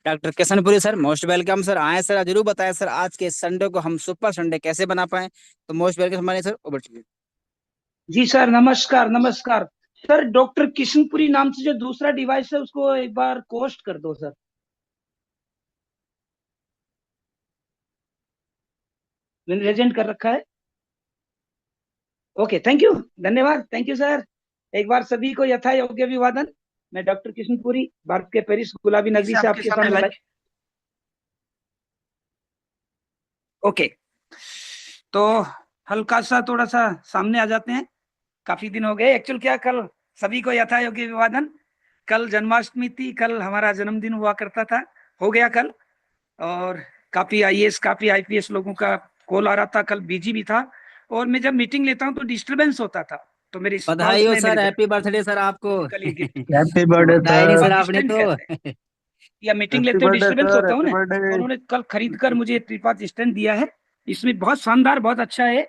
Doctor Kishanpuri sir, most welcome sir. आए sir, जरूर बताएं सर, आज के संडे को हम सुपर संडे कैसे बना पाए। तो मोस्ट वेलकम हमारे सर, ओवर टू यू। जी सर, नमस्कार नमस्कार। सर, डॉक्टर किशनपुरी नाम से जो दूसरा डिवाइस है उसको एक बार पोस्ट कर दो सर। मैंने लेजेंड कर रखा है। ओके, थैंक यू, धन्यवाद, थैंक यू सर। एक बार सभी को यथा योग्य अभिवादन। मैं डॉक्टर किशनपुरी, भारत के पेरिस गुलाबी नगरी से आपके सामने लाइव। ओके, तो हल्का सा थोड़ा सा सामने आ जाते हैं। काफी दिन हो गए। एक्चुअल क्या, कल सभी को यथा योग्य अभिवादन। कल जन्माष्टमी थी, कल हमारा जन्मदिन हुआ करता था, हो गया कल। और काफी आईएएस काफी आईपीएस लोगों का कॉल आ रहा था, कल बिजी भी था। और मैं जब मीटिंग लेता हूँ तो डिस्टरबेंस होता था, तो मेरे बधाई स्पाउस हो ने सर, मेरे हैप्पी बर्थडे सर आपको। कल ये गिफ्ट हैप्पी तो बर्थडे बताया नहीं सर सर। आपने स्टैंड तो। कहते हैं, या मीटिंग हैप्पी लेते हुए बर्थडे डिस्टरबेंस सर। होता हूँ हैप्पी ना। तो बर्थडे। उन्होंने कल खरीद कर मुझे 3-5 स्टैंड दिया है। इसमें बहुत शानदार, बहुत अच्छा है।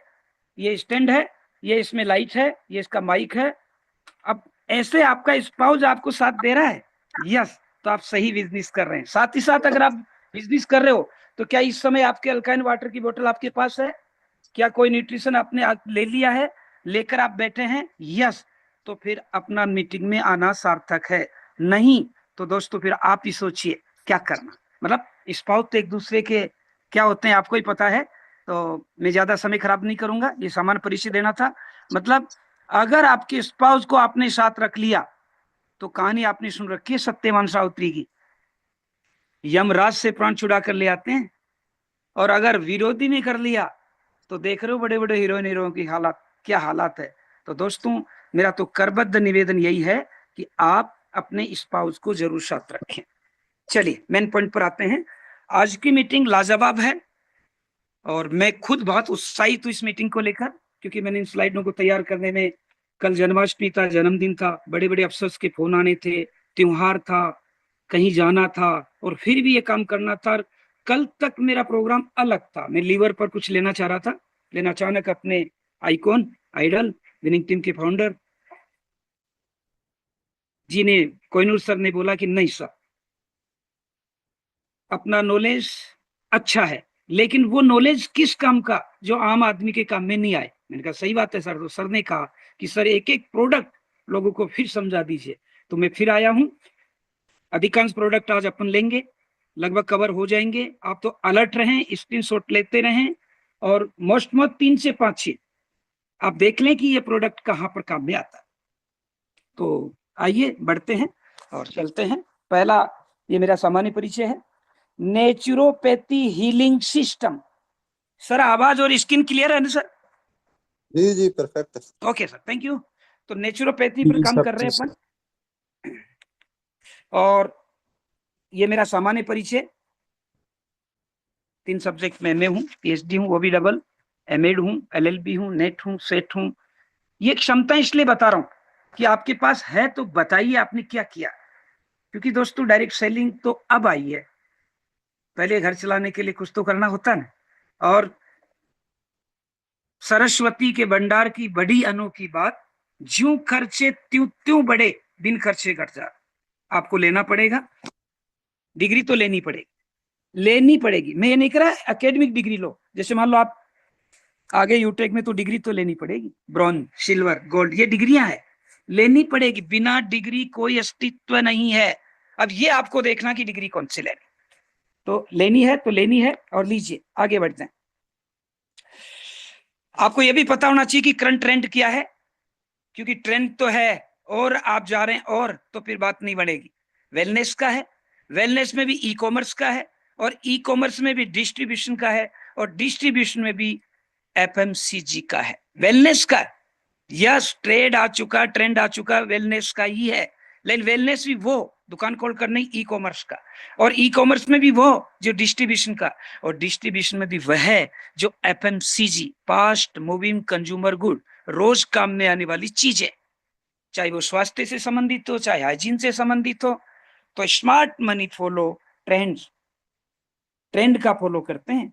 ये स्टैंड है, ये इसमें लाइट है, ये इसका माइक है। अब ऐसे आपका स्पाउस आपको साथ दे रहा है, यस, तो आप सही बिजनेस कर रहे हैं। साथ ही साथ अगर आप बिजनेस कर रहे हो तो क्या इस समय आपके अल्काइन वाटर की बोतल आपके पास है? क्या कोई न्यूट्रिशन आपने ले लिया है, लेकर आप बैठे हैं? यस, तो फिर अपना मीटिंग में आना सार्थक है। नहीं तो दोस्तों फिर आप ही सोचिए क्या करना। मतलब स्पाउस तो एक दूसरे के क्या होते हैं आपको ही पता है, तो मैं ज्यादा समय खराब नहीं करूंगा। ये सामान्य परिचय देना था। मतलब अगर आपके स्पाउस को आपने साथ रख लिया तो कहानी आपने सुन रखी है सत्यवान सावित्री की, यमराज से प्राण छुड़ा कर ले आते हैं। और अगर विरोधी ने कर लिया तो देख रहे हो बड़े बड़े हीरोइन हीरो की हालत, क्या हालात है। तो दोस्तों मेरा तो करबद्ध निवेदन यही है कि आप अपने स्पाउस को जरूर साथ रखें। चलिए मेन पॉइंट पर आते हैं। आज की मीटिंग लाजवाब है और मैं खुद बहुत उत्साहित हूँ इस मीटिंग को लेकर, क्योंकि मैंने इन स्लाइडों को तैयार करने में, कल जन्माष्टमी था, जन्मदिन था, बड़े बड़े अफसर्स के फोन आने थे, त्योहार था, कहीं जाना था और फिर भी ये काम करना था। कल तक मेरा प्रोग्राम अलग था, मैं लीवर पर कुछ लेना चाह रहा था, लेकिन अचानक अपने आइकॉन आइडल विनिंग टीम के फाउंडर जी ने, कोहिनूर सर ने बोला कि नहीं सर, अपना नॉलेज अच्छा है लेकिन वो नॉलेज किस काम का जो आम आदमी के काम में नहीं आए। मैंने कहा सही बात है सर। तो सर ने कहा कि सर एक एक प्रोडक्ट लोगों को फिर समझा दीजिए। तो मैं फिर आया हूं। अधिकांश प्रोडक्ट आज अपन लेंगे, लगभग कवर हो जाएंगे। आप तो अलर्ट रहें, स्क्रीनशॉट लेते रहें और मोस्ट 3 से 5 चीज आप देख लें कि ये प्रोडक्ट कहाँ पर काम में आता है। तो आइए बढ़ते हैं और चलते हैं। पहला, ये मेरा सामान्य परिचय है, नेचुरोपैथी हीलिंग सिस्टम। सर आवाज और स्किन क्लियर है ना सर? जी जी, perfect. Okay sir, thank you. तो नेचुरोपैथी पर जी काम सब कर रहे हैं चीज। अपन। और ये मेरा सामान्य परिचय, 3 सब्जेक्ट में एमए हूँ, पीएचडी हूँ, वो भी डबल, एमएड हूँ, एलएलबी हूँ, नेट हूँ, सेट हूँ। ये क्षमता इसलिए बता रहा हूँ कि आपके पास है तो बताइए आपने क्या किया। क्योंकि दोस्तों डायरेक्ट सेलिंग तो अब आई है, पहले घर चलाने के लिए कुछ तो करना होता ना। और सरस्वती के भंडार की बड़ी अनोखी बात, ज्यों खर्चे त्यों त्यों बढ़े, बिन खर्चे घट जा। आपको लेना पड़ेगा, डिग्री तो लेनी पड़ेगी, लेनी पड़ेगी। मैं ये नहीं कह रहा एकेडमिक डिग्री लो, जैसे मान लो आप आगे यूटेक में तो डिग्री तो लेनी पड़ेगी, ब्रॉन्ज सिल्वर गोल्ड ये डिग्रियां है, लेनी पड़ेगी। बिना डिग्री कोई अस्तित्व नहीं है। अब ये आपको देखना कि डिग्री कौन सी लेनी, तो लेनी है तो लेनी है और लीजिए। आगे बढ़ते हैं। आपको यह भी पता होना चाहिए कि करंट ट्रेंड क्या है, क्योंकि ट्रेंड तो है और आप जा रहे हैं और तो फिर बात नहीं बढ़ेगी। वेलनेस का है, वेलनेस में भी ई कॉमर्स का है और ई कॉमर्स में भी डिस्ट्रीब्यूशन का है और डिस्ट्रीब्यूशन में भी एफएमसीजी का है। वेलनेस का यस, ट्रेड आ चुका, ट्रेंड आ चुका, वेलनेस का ही है। लेकिन वेलनेस भी वो दुकान खोल कर नहीं, ई कॉमर्स का। और ई कॉमर्स में भी वो जो डिस्ट्रीब्यूशन का, और डिस्ट्रीब्यूशन में भी वह है जो FMCG, fast moving consumer good, रोज काम में आने वाली चीजें, चाहे वो स्वास्थ्य से संबंधित हो, चाहे हाइजीन से संबंधित हो। तो smart money follow trend, trend का फॉलो करते हैं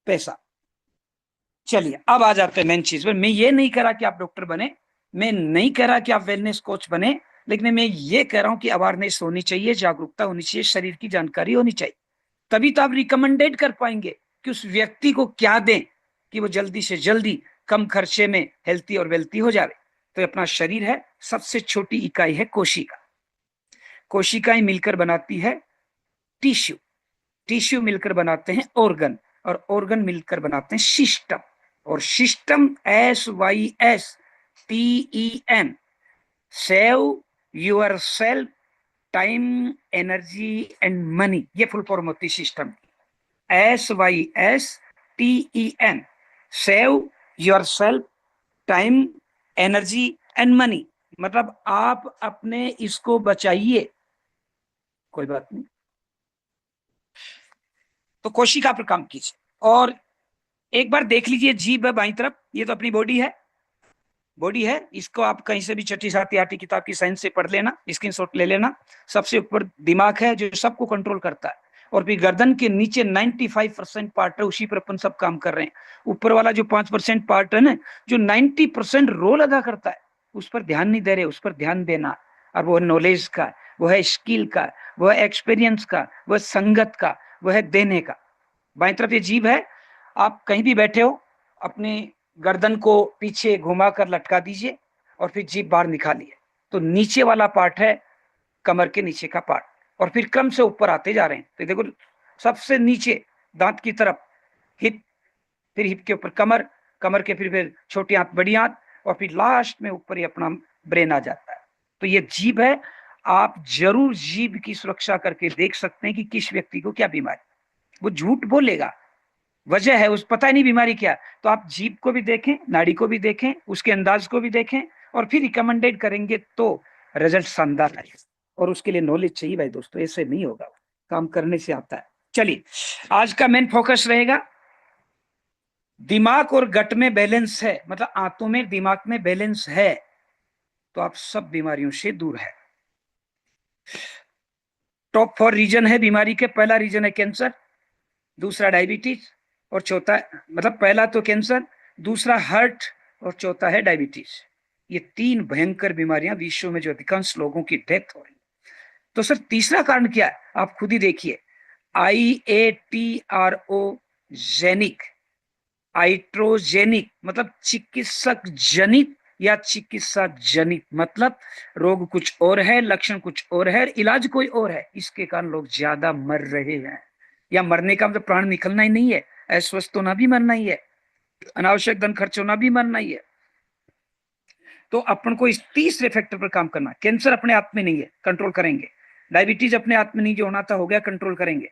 पैसा। चलिए अब आ जाते हैं मेन चीज पर। मैं ये नहीं कह रहा कि आप डॉक्टर बने, मैं नहीं कह रहा कि आप वेलनेस कोच बने, लेकिन मैं ये कह रहा हूं कि अवेयरनेस होनी चाहिए, जागरूकता होनी चाहिए, शरीर की जानकारी होनी चाहिए, तभी तो आप रिकमेंडेड कर पाएंगे कि उस व्यक्ति को क्या दें कि वो जल्दी से जल्दी कम खर्चे में हेल्थी और वेल्थी हो जाए। तो अपना शरीर है, सबसे छोटी इकाई है कोशिका। कोशिकाएं मिलकर बनाती है टिश्यू, टिश्यू मिलकर बनाते हैं ऑर्गन, और ऑर्गन मिलकर बनाते हैं सिस्टम, और system SYSTEM, save your self, time, energy and money, ये फुल फॉर्म होती है system. SYSTEM, save your self, time, energy and money, मतलब आप अपने इसको बचाइए, कोई बात नहीं। तो कोशिका पर काम कीजिए। और एक बार देख लीजिए, जीभ है बाईं तरफ, ये तो अपनी बॉडी है, बॉडी है, इसको आप कहीं से भी छठी सातवीं आठवीं किताब की साइंस से पढ़ लेना, स्क्रीनशॉट ले लेना। सबसे ऊपर दिमाग है जो सबको कंट्रोल करता है, और फिर गर्दन के नीचे 95% पार्ट है, उसी पर अपन सब काम कर रहे हैं। ऊपर वाला जो 5% पार्ट है ना, जो 90% रोल अदा करता है, उस पर ध्यान नहीं दे रहे, उस पर ध्यान देना। और वो नॉलेज का, वो है स्किल का, वो है एक्सपीरियंस का, वो है संगत का, वो है देने का। बाईं तरफ ये जीभ है, आप कहीं भी बैठे हो, अपने गर्दन को पीछे घुमा कर लटका दीजिए और फिर जीभ बाहर निकालिए, तो नीचे वाला पार्ट है कमर के नीचे का पार्ट, और फिर क्रम से ऊपर आते जा रहे हैं। तो देखो, सबसे नीचे दांत की तरफ हिप, फिर हिप के ऊपर कमर, कमर के फिर छोटी आंत, बड़ी आंत, और फिर लास्ट में ऊपर ही अपना ब्रेन आ जाता है। तो ये जीभ है, आप जरूर जीभ की सुरक्षा करके देख सकते हैं कि किस व्यक्ति को क्या बीमारी। वो झूठ बोलेगा, वजह है उस, पता ही नहीं बीमारी क्या। तो आप जीभ को भी देखें, नाड़ी को भी देखें, उसके अंदाज को भी देखें, और फिर रिकमेंडेड करेंगे तो रिजल्ट शानदार आएगा। और उसके लिए नॉलेज चाहिए भाई दोस्तों, ऐसे नहीं होगा, काम करने से आता है। चलिए, आज का मेन फोकस रहेगा दिमाग और गट में बैलेंस है, मतलब आंतों में दिमाग में बैलेंस है तो आप सब बीमारियों से दूर है। टॉप 4 रीजन है बीमारी के। पहला रीजन है कैंसर, दूसरा डायबिटीज, और चौथा, मतलब पहला तो कैंसर, दूसरा हार्ट, और चौथा है डायबिटीज। ये 3 भयंकर बीमारियां विश्व में जो अधिकांश लोगों की डेथ हो रही है। तो सर तीसरा कारण क्या है, आप खुद ही देखिए, IATRO जेनिक, आइट्रोजेनिक, मतलब चिकित्सक जनित या चिकित्सा जनित, मतलब रोग कुछ और है, लक्षण कुछ और है, इलाज कोई और है, इसके कारण लोग ज्यादा मर रहे हैं। या मरने का मतलब प्राण निकलना ही नहीं है, अस्वस्थ होना भी मरना ही है, अनावश्यक धन खर्च होना भी मरना ही है। तो अपन को इस तीसरे फैक्टर पर काम करना। कैंसर अपने आप में नहीं है, कंट्रोल करेंगे। डायबिटीज अपने आप में नहीं, जो होना था हो गया, कंट्रोल करेंगे।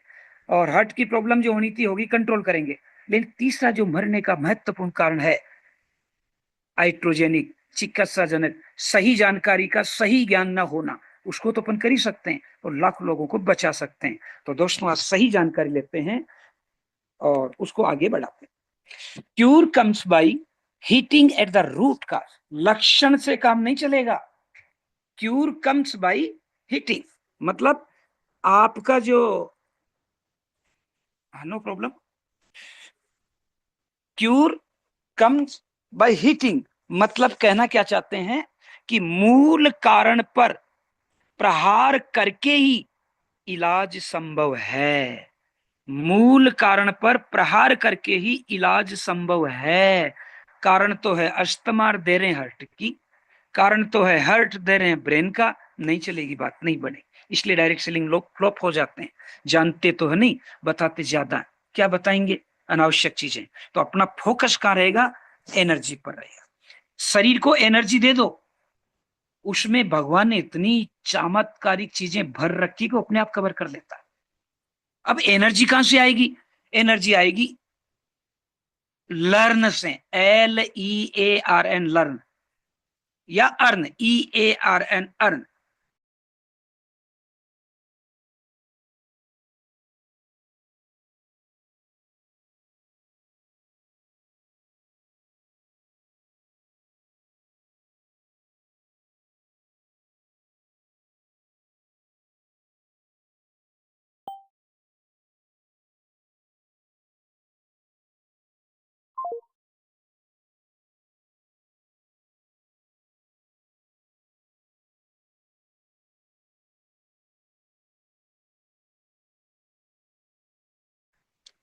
और हार्ट की प्रॉब्लम जो होनी थी होगी, कंट्रोल करेंगे। लेकिन तीसरा जो मरने का महत्वपूर्ण कारण है, आइट्रोजेनिक, चिकित्सा जनक, सही जानकारी का सही ज्ञान ना होना, उसको तो अपन कर ही सकते हैं और लाखों लोगों को बचा सकते हैं। तो दोस्तों आज सही जानकारी लेते हैं और उसको आगे बढ़ाते हैं। Cure comes by heating at the root का, लक्षण से काम नहीं चलेगा। क्यूर कम्स बाई हीटिंग, मतलब आपका जो, no problem, cure comes by heating, मतलब कहना क्या चाहते हैं कि मूल कारण पर प्रहार करके ही इलाज संभव है। मूल कारण पर प्रहार करके ही इलाज संभव है। कारण तो है अस्थमा दे रहे हैं हार्ट की, कारण तो है हार्ट दे रहे हैं ब्रेन का, नहीं चलेगी, बात नहीं बनेगी। इसलिए डायरेक्ट सेलिंग लोग फ्लॉप हो जाते हैं, जानते तो है नहीं, बताते ज्यादा। क्या बताएंगे, अनावश्यक चीजें। तो अपना फोकस कहाँ रहेगा, एनर्जी पर रहेगा। शरीर को एनर्जी दे दो, उसमें भगवान ने इतनी चमत्कारिक चीजें भर रखी को अपने आप कवर कर लेता है। अब एनर्जी कहां से आएगी, एनर्जी आएगी लर्न से, LEARN, लर्न, या अर्न, EARN, अर्न।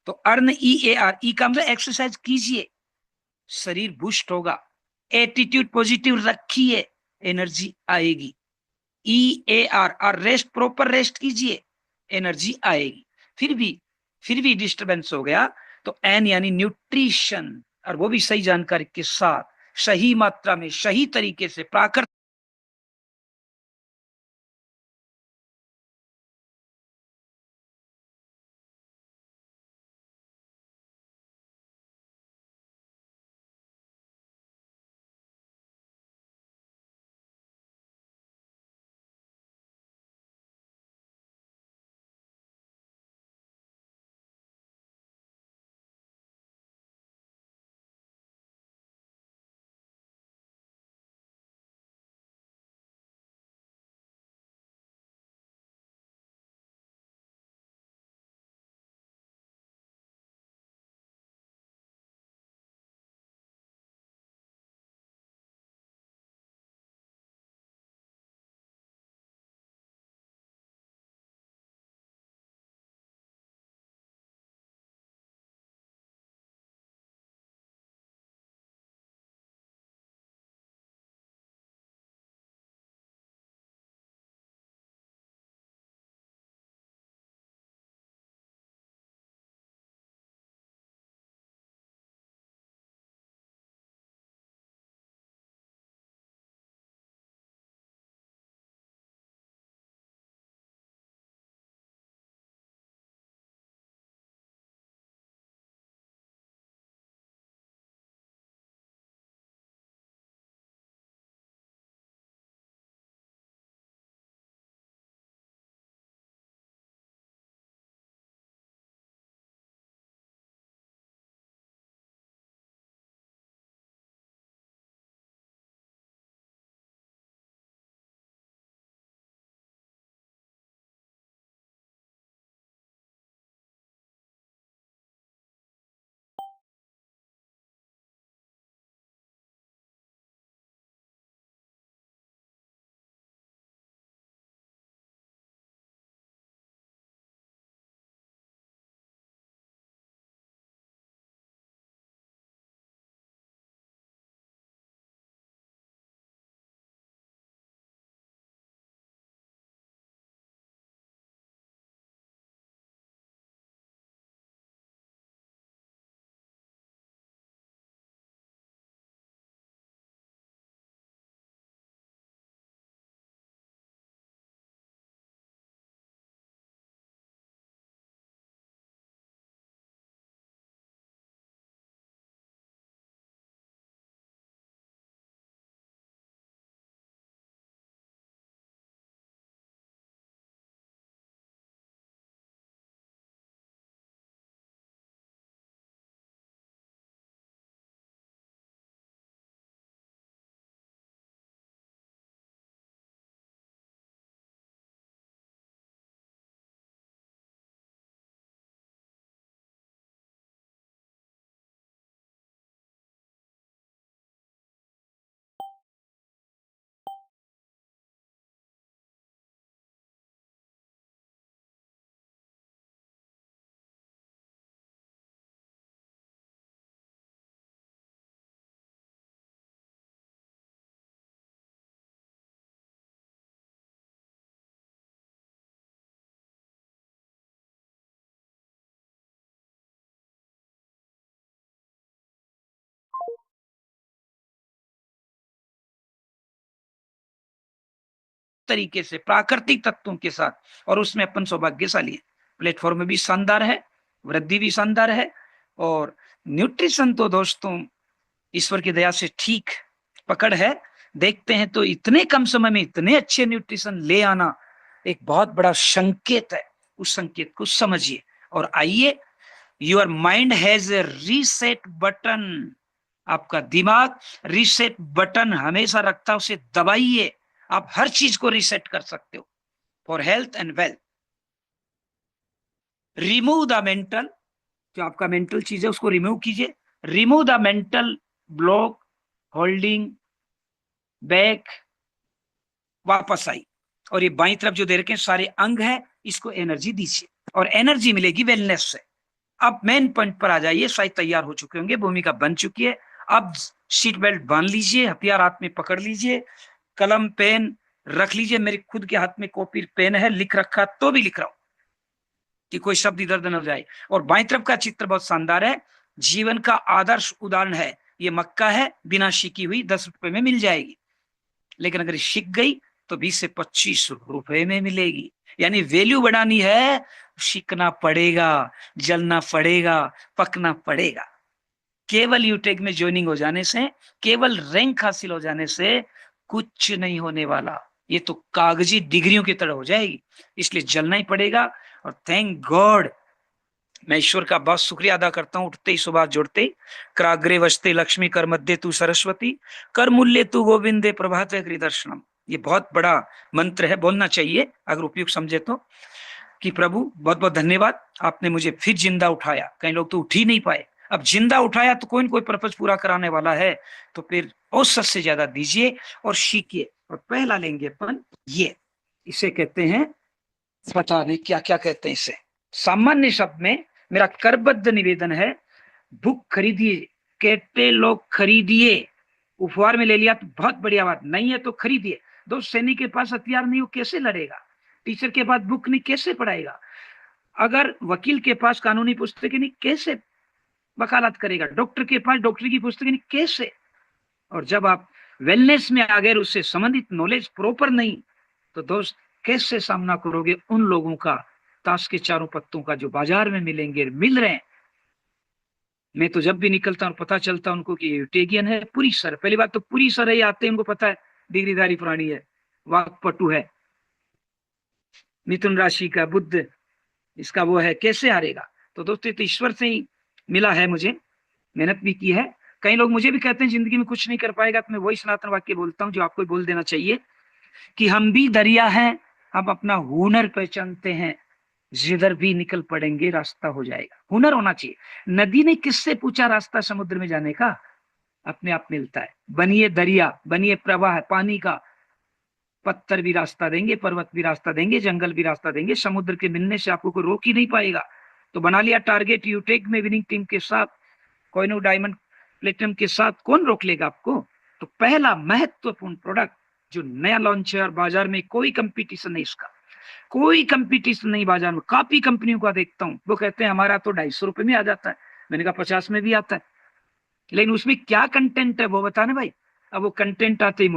तो अर्न EAR, ई का मतलब एक्सरसाइज कीजिए, शरीर बूस्ट होगा। एटीट्यूड पॉजिटिव रखिए, एनर्जी आएगी। EAR, और रेस्ट, प्रॉपर रेस्ट कीजिए, एनर्जी आएगी। फिर भी डिस्टरबेंस हो गया तो N यानी न्यूट्रिशन, और वो भी सही जानकारी के साथ, सही मात्रा में, सही तरीके से, प्राकृतिक तरीके से, प्राकृतिक तत्वों के साथ, और उसमें अपन सौभाग्यशाली है। प्लेटफॉर्म भी शानदार है, वृद्धि भी शानदार है, और न्यूट्रिशन तो दोस्तों ईश्वर की दया से ठीक पकड़ है। देखते हैं तो इतने कम समय में इतने अच्छे न्यूट्रिशन ले आना एक बहुत बड़ा संकेत है। उस संकेत को समझिए और आइए। Your mind has a reset button. आपका दिमाग रीसेट बटन हमेशा रखता है, उसे दबाइए। आप हर चीज को रीसेट कर सकते हो for health and wealth. Remove the mental, जो आपका मेंटल चीज है उसको रिमूव कीजिए। Remove the mental block, holding back. वापस आई, और ये बाईं तरफ जो दे रखे हैं सारे अंग है, इसको एनर्जी दीजिए, और एनर्जी मिलेगी वेलनेस से। अब मेन पॉइंट पर आ जाइए, शायद तैयार हो चुके होंगे, भूमिका बन चुकी है। अब सीट बेल्ट बांध लीजिए, हथियार हाथ में पकड़ लीजिए, कलम पेन रख लीजिए। मेरे खुद के हाथ में कॉपी पेन है, लिख रखा तो भी लिख रहा हूं कि कोई शब्द इधर उधर न हो जाए। और बाईं तरफ का चित्र बहुत शानदार है, जीवन का आदर्श उदाहरण है। ये मक्का है, बिना सीखी हुई 10 रुपए में मिल जाएगी, लेकिन अगर सीख गई तो 20 से 25 रुपए में मिलेगी। यानी वैल्यू बढ़ानी है, सीखना पड़ेगा, जलना पड़ेगा, पकना पड़ेगा। केवल यूटेक में ज्वाइनिंग हो जाने से, केवल रैंक हासिल हो जाने से कुछ नहीं होने वाला। ये तो कागजी डिग्रियों की तरह हो जाएगी, इसलिए जलना ही पड़ेगा। और थैंक गॉड, मैं ईश्वर का बहुत शुक्रिया अदा करता हूं, उठते ही सुबह जुड़ते ही, कराग्रे वस्ते लक्ष्मी कर मध्य तू सरस्वती, कर मूल्य तू गोविंदे प्रभात दर्शनम। ये बहुत बड़ा मंत्र है, बोलना चाहिए अगर उपयुक्त समझे तो, कि प्रभु बहुत बहुत धन्यवाद, आपने मुझे फिर जिंदा उठाया। कई लोग तो उठ ही नहीं पाए, अब जिंदा उठाया तो कोई न कोई पर्पज पूरा कराने वाला है, तो फिर औसत से ज्यादा दीजिए और सीखिए। और पहला लेंगे अपन ये, इसे कहते हैं, पता नहीं क्या क्या कहते हैं इसे, सामान्य शब्द में मेरा करबद्ध निवेदन है, बुक खरीदिए, कैटेलॉग खरीदिए। उपहार में ले लिया तो बहुत बढ़िया बात, नहीं है तो खरीदिए। दोस्त, सैनिक के पास हथियार नहीं हो कैसे लड़ेगा? टीचर के पास बुक नहीं कैसे पढ़ाएगा? अगर वकील के पास कानूनी पुस्तकें नहीं कैसे वकालत करेगा? डॉक्टर के पास डॉक्टरी की पुस्तकें नहीं कैसे? और जब आप वेलनेस में आ गए, उससे संबंधित नॉलेज प्रॉपर नहीं, तो दोस्त कैसे सामना करोगे उन लोगों का, ताश के चारों पत्तों का, जो बाजार में मिलेंगे, मिल रहे हैं। मैं तो जब भी निकलता हूँ पता चलता उनको कि यूटेगियन है, पूरी सर, पहली बात तो पूरी सर ही आते हैं, उनको पता है डिग्रीधारी प्राणी है, वाकपटु है, मिथुन राशि का बुद्ध, इसका वो है, कैसे हारेगा? तो दोस्तों तो ईश्वर से ही मिला है, मुझे मेहनत भी की है। कई लोग मुझे भी कहते हैं जिंदगी में कुछ नहीं कर पाएगा, तो मैं वही सनातन वाक्य बोलता हूँ जो आपको बोल देना चाहिए, कि हम भी दरिया हैं, हम अपना हुनर पहचानते हैं, जिधर भी निकल पड़ेंगे रास्ता हो जाएगा। हुनर होना चाहिए। नदी ने किससे पूछा रास्ता समुद्र में जाने का? अपने आप मिलता है। बनिए दरिया, बनिए प्रवाह पानी का, पत्थर भी रास्ता देंगे, पर्वत भी रास्ता देंगे, जंगल भी रास्ता देंगे, समुद्र के मिलने से आपको कोई रोक ही नहीं पाएगा। तो बना लिया टारगेट, यूटेक में विनिंग टीम के साथ, कोहिनूर डायमंड प्लेटिनम के साथ, कौन रोक लेगा आपको? तो पहला महत्वपूर्ण प्रोडक्ट जो नया लॉन्च है और बाजार में कोई कंपटीशन नहीं, इसका कोई कंपटीशन नहीं बाजार में। काफी कंपनियों का देखता हूं, वो कहते हैं हमारा तो 250 रुपए में आ जाता है, मैंने कहा 50 में भी आता है, लेकिन उसमें क्या कंटेंट है वो बताने भाई। अब वो कंटेंट आते ही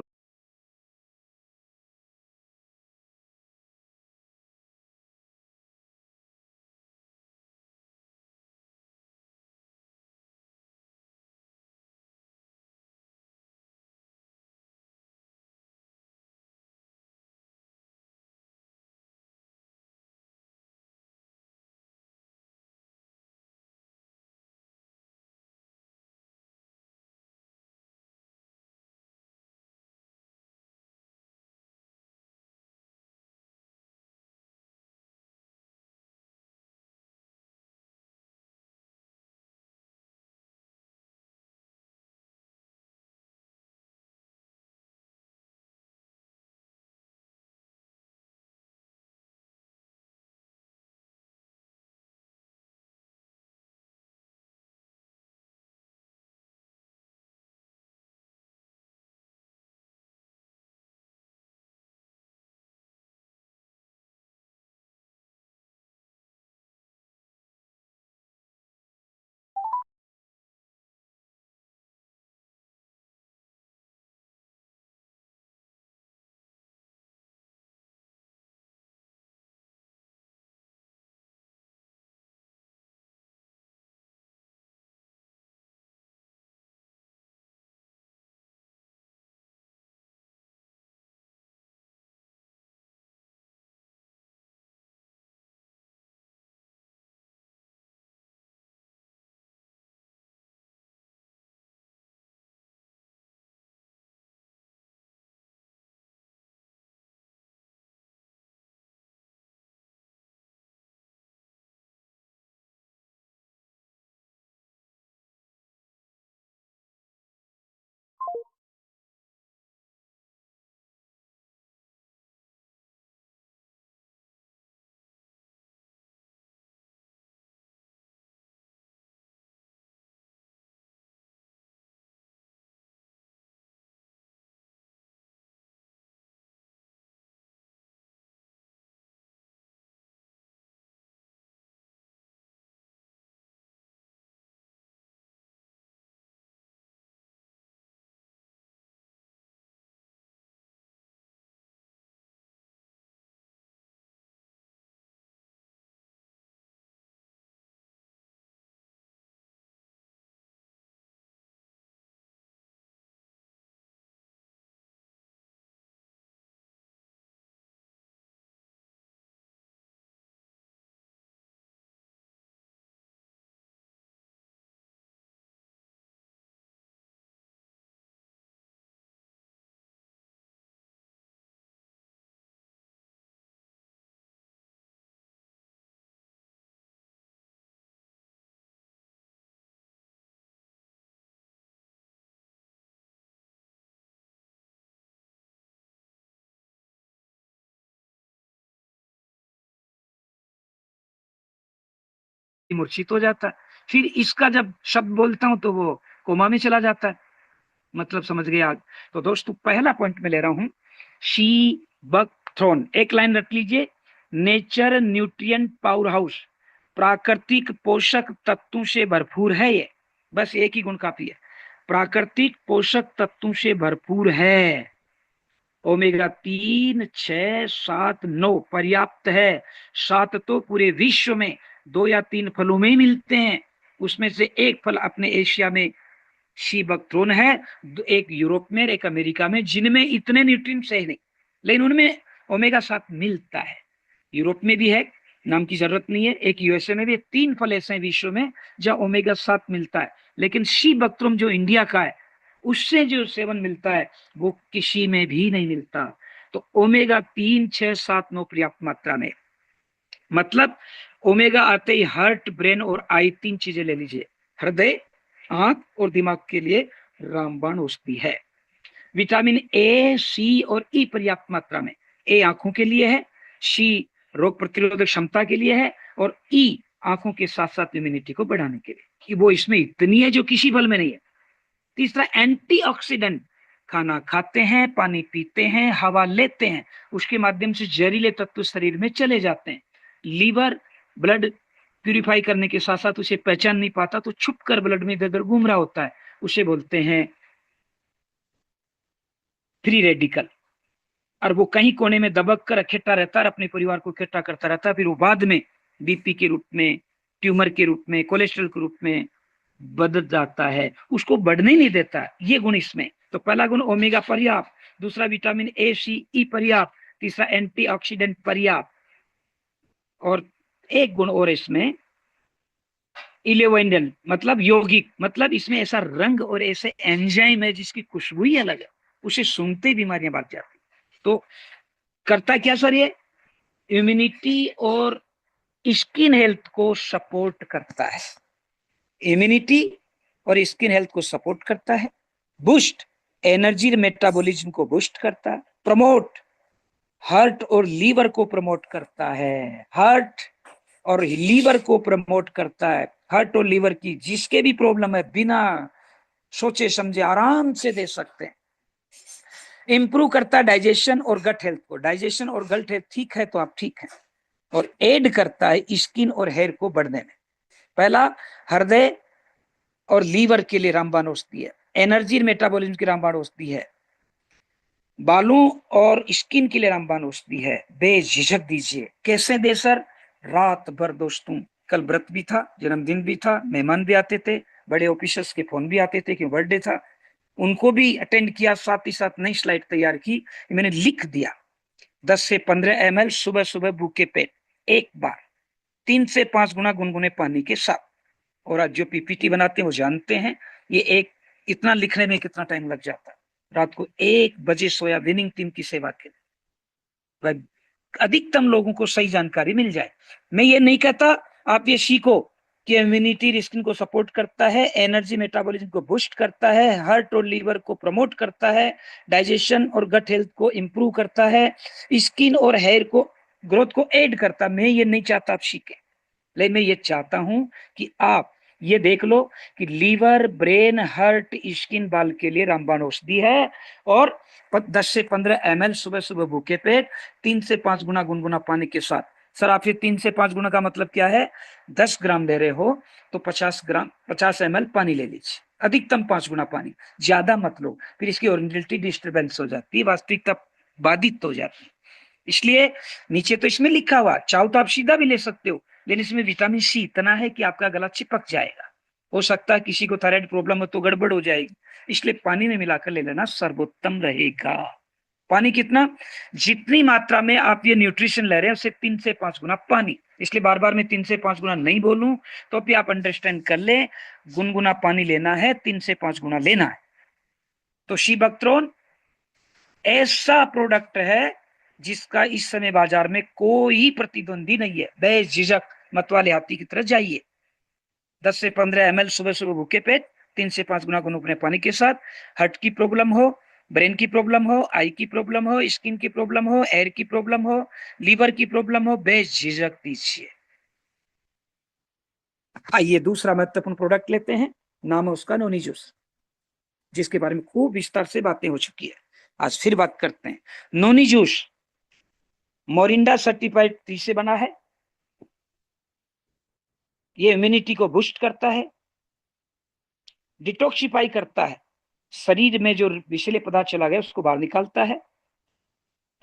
मूर्छित हो जाता है। फिर इसका जब शब्द बोलता हूं तो वो कोमा में चला जाता है। मतलब समझ गए आज? तो दोस्तों पहला पॉइंट में ले रहा हूं, शी बक थ्रोन। एक लाइन रख लीजिए, नेचर न्यूट्रिएंट पावर हाउस, प्राकृतिक पोषक तत्वों से भरपूर है ये। बस एक ही गुण काफी है, प्राकृतिक पोषक तत्वों से भरपूर है। ओमेगा 3, 6, 7, 9 पर्याप्त है। 7 तो पूरे विश्व में 2 या 3 फलों में ही मिलते हैं, उसमें से एक फल अपने एशिया में शी बकथ्रोन है, एक यूरोप में, एक अमेरिका में, जिनमें इतने न्यूट्रिएंट्स है नहीं, लेकिन उनमें ओमेगा 7 मिलता है। यूरोप में भी है, नाम की जरूरत नहीं है, एक यूएसए में भी। 3 फल ऐसे हैं विश्व में जहां ओमेगा 7 मिलता है, लेकिन शी बकथ्रोन जो इंडिया का है उससे जो सेवन मिलता है वो किसी में भी नहीं मिलता। तो ओमेगा 3, 6, 7, 9 पर्याप्त मात्रा में। मतलब ओमेगा आते ही हार्ट, ब्रेन और आई 3 चीजें ले लीजिए। हृदय, आंख और दिमाग के लिए रामबाण औषधि है। विटामिन ए, सी और ई पर्याप्त मात्रा में। ए आंखों के लिए है, सी रोग प्रतिरोधक क्षमता के लिए है, और ई आंखों के साथ साथ इम्यूनिटी को बढ़ाने के लिए। कि वो इसमें इतनी है जो किसी फल में नहीं है। तीसरा, एंटीऑक्सीडेंट। खाना खाते हैं, पानी पीते हैं, हवा लेते हैं, उसके माध्यम से जहरीले तत्व शरीर में चले जाते हैं। लीवर ब्लड प्यूरिफाई करने के साथ साथ उसे पहचान नहीं पाता, तो छुप कर ब्लड में इधर घूम रहा होता है, उसे बोलते हैं फ्री रेडिकल। और वो कहीं कोने में दबक कर इकट्ठा रहता है, अपने परिवार को इकट्ठा करता रहता है, फिर वो बाद में बीपी के रूप में, ट्यूमर के रूप में, कोलेस्ट्रॉल के रूप में बदल जाता है, उसको बढ़ने नहीं देता। ये गुण इसमें। तो पहला गुण ओमेगा पर्याप्त, दूसरा विटामिन ए, सी, ई पर्याप्त, तीसरा एंटीऑक्सीडेंट पर्याप्त, और एक गुण और इसमें इलेवेंडल, मतलब यौगिक। मतलब इसमें ऐसा रंग और ऐसे एंजाइम है जिसकी खुशबू ही अलग है, उसे सूंघते ही बीमारियां भाग जाती। तो करता क्या सर? ये इम्यूनिटी और स्किन हेल्थ को सपोर्ट करता है। इम्यूनिटी और स्किन हेल्थ को सपोर्ट करता है, बूस्ट एनर्जी मेटाबॉलिज्म को बूस्ट करता है, प्रमोट हार्ट और लीवर को प्रमोट करता है। हार्ट और लीवर को प्रमोट करता है। हार्ट और लीवर की जिसके भी प्रॉब्लम है, बिना सोचे समझे आराम से दे सकते हैं। इंप्रूव करता है डाइजेशन और गट हेल्थ को। डाइजेशन और गट हेल्थ ठीक है तो आप ठीक हैं। और एड करता है स्किन और हेयर को बढ़ने में। पहला, हृदय और लीवर के लिए रामबाण औषधि है। एनर्जी मेटाबॉलिज्म की रामबाण औषधि है। बालों और स्किन के लिए रामबाण औषधि है। बेझिझक दीजिए। कैसे दे सर? रात भर दोस्तों, कल व्रत भी था, जन्मदिन भी था, मेहमान भी आते थे, बड़े ऑफिसर्स के फोन भी आते थे कि बर्थडे था, उनको भी अटेंड किया, साथ ही साथ नई स्लाइड तैयार की, मैंने लिख दिया 10 से 15 ml सुबह सुबह भूखे पेट एक बार 3 से 5 गुना गुनगुने पानी के साथ। और आज जो पीपीटी बनाते हैं वो जानते हैं ये एक इतना लिखने में कितना टाइम लग जाता है। रात को 1 बजे सोया विनिंग टीम की सेवा के लिए, अधिकतम लोगों को सही जानकारी मिल जाए। मैं ये नहीं कहता आप ये सीखो कि इम्यूनिटी स्किन को सपोर्ट करता है, एनर्जी मेटाबॉलिज्म को बूस्ट करता है, हार्ट और लीवर को प्रमोट करता है, डाइजेशन और गट हेल्थ को इंप्रूव करता है, स्किन और हेयर को ग्रोथ को ऐड करता। मैं ये नहीं चाहता आप सीखें, लेकिन मैं ये चाहता हूं कि आप ये देख लो कि लीवर, ब्रेन, हार्ट, स्किन, बाल के लिए रामबाण औषधि है। और 10 से 15 ml सुबह सुबह भूखे पेट 3 से 5 गुना गुनगुना पानी के साथ। सर आप ये 3 से 5 गुना का मतलब क्या है? 10 ग्राम ले रहे हो तो 50 ml पानी ले लीजिए, अधिकतम 5 गुना पानी, ज्यादा मत लो, फिर इसकी ओरिजिनलिटी डिस्टर्बेंस हो जाती है, वास्तविकता बाधित हो जाती है। इसलिए नीचे तो इसमें लिखा हुआ, चाहो तो आप सीधा भी ले सकते हो, लेकिन इसमें विटामिन सी इतना है कि आपका गला चिपक जाएगा। हो सकता है किसी को थायराइड प्रॉब्लम हो तो गड़बड़ हो जाएगी, इसलिए पानी में मिलाकर ले लेना सर्वोत्तम रहेगा। पानी कितना? जितनी मात्रा में आप ये न्यूट्रिशन ले रहे हैं उससे 3 से 5 गुना पानी। इसलिए बार बार मैं 3 से 5 गुना नहीं बोलूं तो भी आप अंडरस्टैंड कर ले, गुनगुना पानी लेना है, 3 से 5 गुना लेना है। तो शी बकथ्रोन ऐसा प्रोडक्ट है जिसका इस समय बाजार में कोई प्रतिद्वंदी नहीं है। बेझिझक मतवाले हाथी की तरह जाइए। 10 से 15 ml सुबह सुबह भूखे पेट 3 से 5 गुना गुनगुने पानी के साथ। हार्ट की प्रॉब्लम हो, ब्रेन की प्रॉब्लम हो, आई की प्रॉब्लम हो, स्किन की प्रॉब्लम हो, एयर की प्रॉब्लम हो, लीवर की प्रॉब्लम हो, बेझिझक दीजिए। आइए दूसरा महत्वपूर्ण प्रोडक्ट लेते हैं, नाम है उसका नोनी जूस, जिसके बारे में खूब विस्तार से बातें हो चुकी है। आज फिर बात करते हैं। Noni juice Morinda certified T से बना है। ये इम्यूनिटी को बूस्ट करता है, डिटॉक्सिफाई करता है, शरीर में जो विषैले पदार्थ चला गया उसको बाहर निकालता है,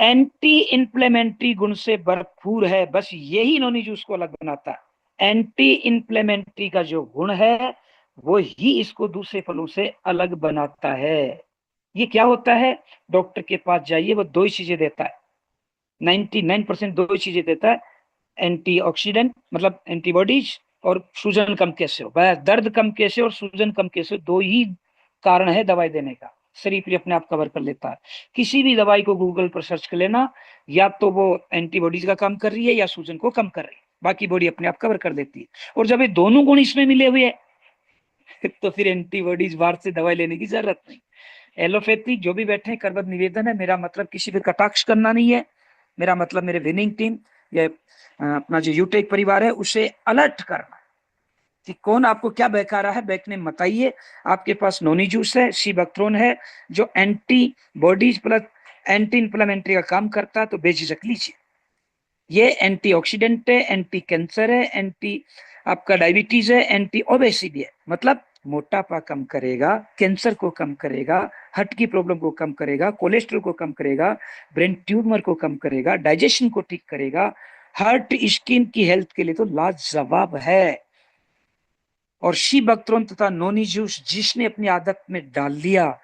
एंटी इंफ्लेमेटरी गुण से भरपूर है। बस यही नोनी जूस को अलग बनाता है। एंटी इंफ्लेमेटरी का जो गुण है वो ही इसको दूसरे फलों से अलग बनाता है। ये क्या होता है? डॉक्टर के पास जाइए, वो दो ही चीजें देता है, 99% दो ही चीजें देता है, एंटीऑक्सीडेंट मतलब एंटीबॉडीज, और सूजन कम कैसे हो। बस दर्द कम कैसे और सूजन कम कैसे हो, दो ही कारण है दवाई देने का। शरीर भी अपने आप कवर कर लेता है। किसी भी दवाई को गूगल पर सर्च कर लेना, या तो वो एंटीबॉडीज का काम कर रही है या सूजन को कम कर रही है, बाकी बॉडी अपने आप कवर कर देती है। और जब ये दोनों गुण इसमें मिले हुए हैं तो फिर एंटीबॉडीज बाहर से दवाई लेने की जरूरत नहीं। एलोपैथी जो भी बैठे हैं, करबद्ध निवेदन है, मेरा मतलब किसी पे कटाक्ष करना नहीं है। मेरा मतलब मेरे विनिंग टीम या अपना जो यूटेक परिवार है उसे अलर्ट करना कि कौन आपको क्या बहका रहा है, बहकने मत आइए। आपके पास नोनी जूस है, सीबैक्थ्रोन है, जो anti bodies plus anti inflammatory का काम करता है, तो बेझिझक लीजिए। ये एंटीऑक्सीडेंट है, एंटी कैंसर है, एंटी आपका डायबिटीज है, एंटी ओबेसिटी है, मतलब मोटापा कम करेगा, कैंसर को कम करेगा, हार्ट की प्रॉब्लम को कम करेगा, कोलेस्ट्रॉल को कम करेगा, ब्रेन ट्यूमर को कम करेगा, डाइजेशन को ठीक करेगा, हार्ट स्किन की हेल्थ के लिए तो लाजवाब है। और सीबैक्थ्रोन तथा नोनी जूस जिसने अपनी आदत में डाल लिया,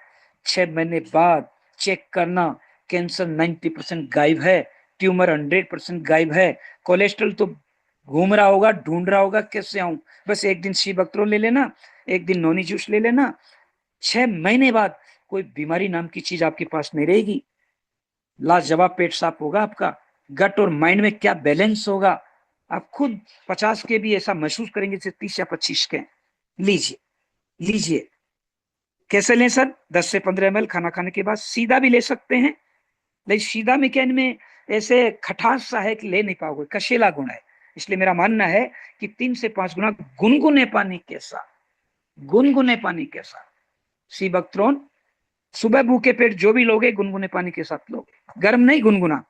6 महीने बाद चेक करना, कैंसर 90% गायब है, ट्यूमर 100% गायब है, कोलेस्ट्रॉल तो घूम रहा होगा, ढूंढ रहा होगा कैसे आऊं, बस एक दिन सीबैक्थ्रोन ले लेना, एक दिन नोनी जूस ले लेना, 6 महीने बाद कोई बीमारी नाम की चीज आपके पास नहीं रहेगी। लाजवाब पेट साफ होगा आपका, गट और माइंड में क्या बैलेंस होगा, आप खुद 50 के भी ऐसा महसूस करेंगे जैसे 30 या 25 के। लीजिए लीजिए। कैसे लें सर? 10 से 15 ml खाना खाने के बाद। सीधा भी ले सकते हैं, लेकिन सीधा में क्या, इनमें ऐसे खटास सा है कि ले नहीं पाओगे, कशीला गुण है। इसलिए मेरा मानना है कि 3 से 5 गुना गुनगुने पानी के साथ, गुनगुने पानी के साथ सीबैक्थ्रोन सुबह भूखे पेट जो भी लोगे गुनगुने पानी के साथ लोगे, गर्म नहीं, गुनगुना,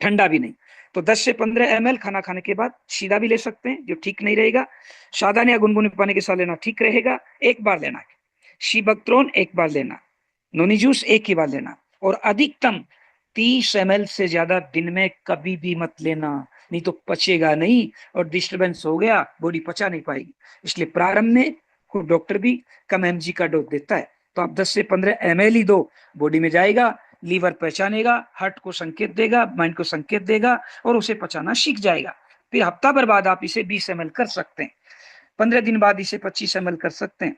ठंडा भी नहीं। तो 10 से 15 ml खाना खाने के बाद। सीधा भी ले सकते हैं, जो ठीक नहीं रहेगा। साधारण या गुनगुने पानी के साथ लेना ठीक रहेगा। एक बार लेना, सीबैक्थ्रोन एक बार लेना, नोनी जूस एक ही बार लेना, और अधिकतम 30 ml से ज्यादा दिन में कभी भी मत लेना, नहीं तो पचेगा नहीं और डिस्टरबेंस हो गया, बॉडी पचा नहीं पाएगी। इसलिए प्रारंभ में खुद डॉक्टर भी कम mg का डोज देता है, तो आप 10 से 15 ml ही दो, बॉडी में जाएगा, लीवर पहचानेगा, हार्ट को संकेत देगा, माइंड को संकेत देगा, और उसे पचाना सीख जाएगा। फिर हफ्ता भर बाद आप इसे 20 ml कर सकते हैं, 15 दिन बाद इसे 25 ml कर सकते हैं।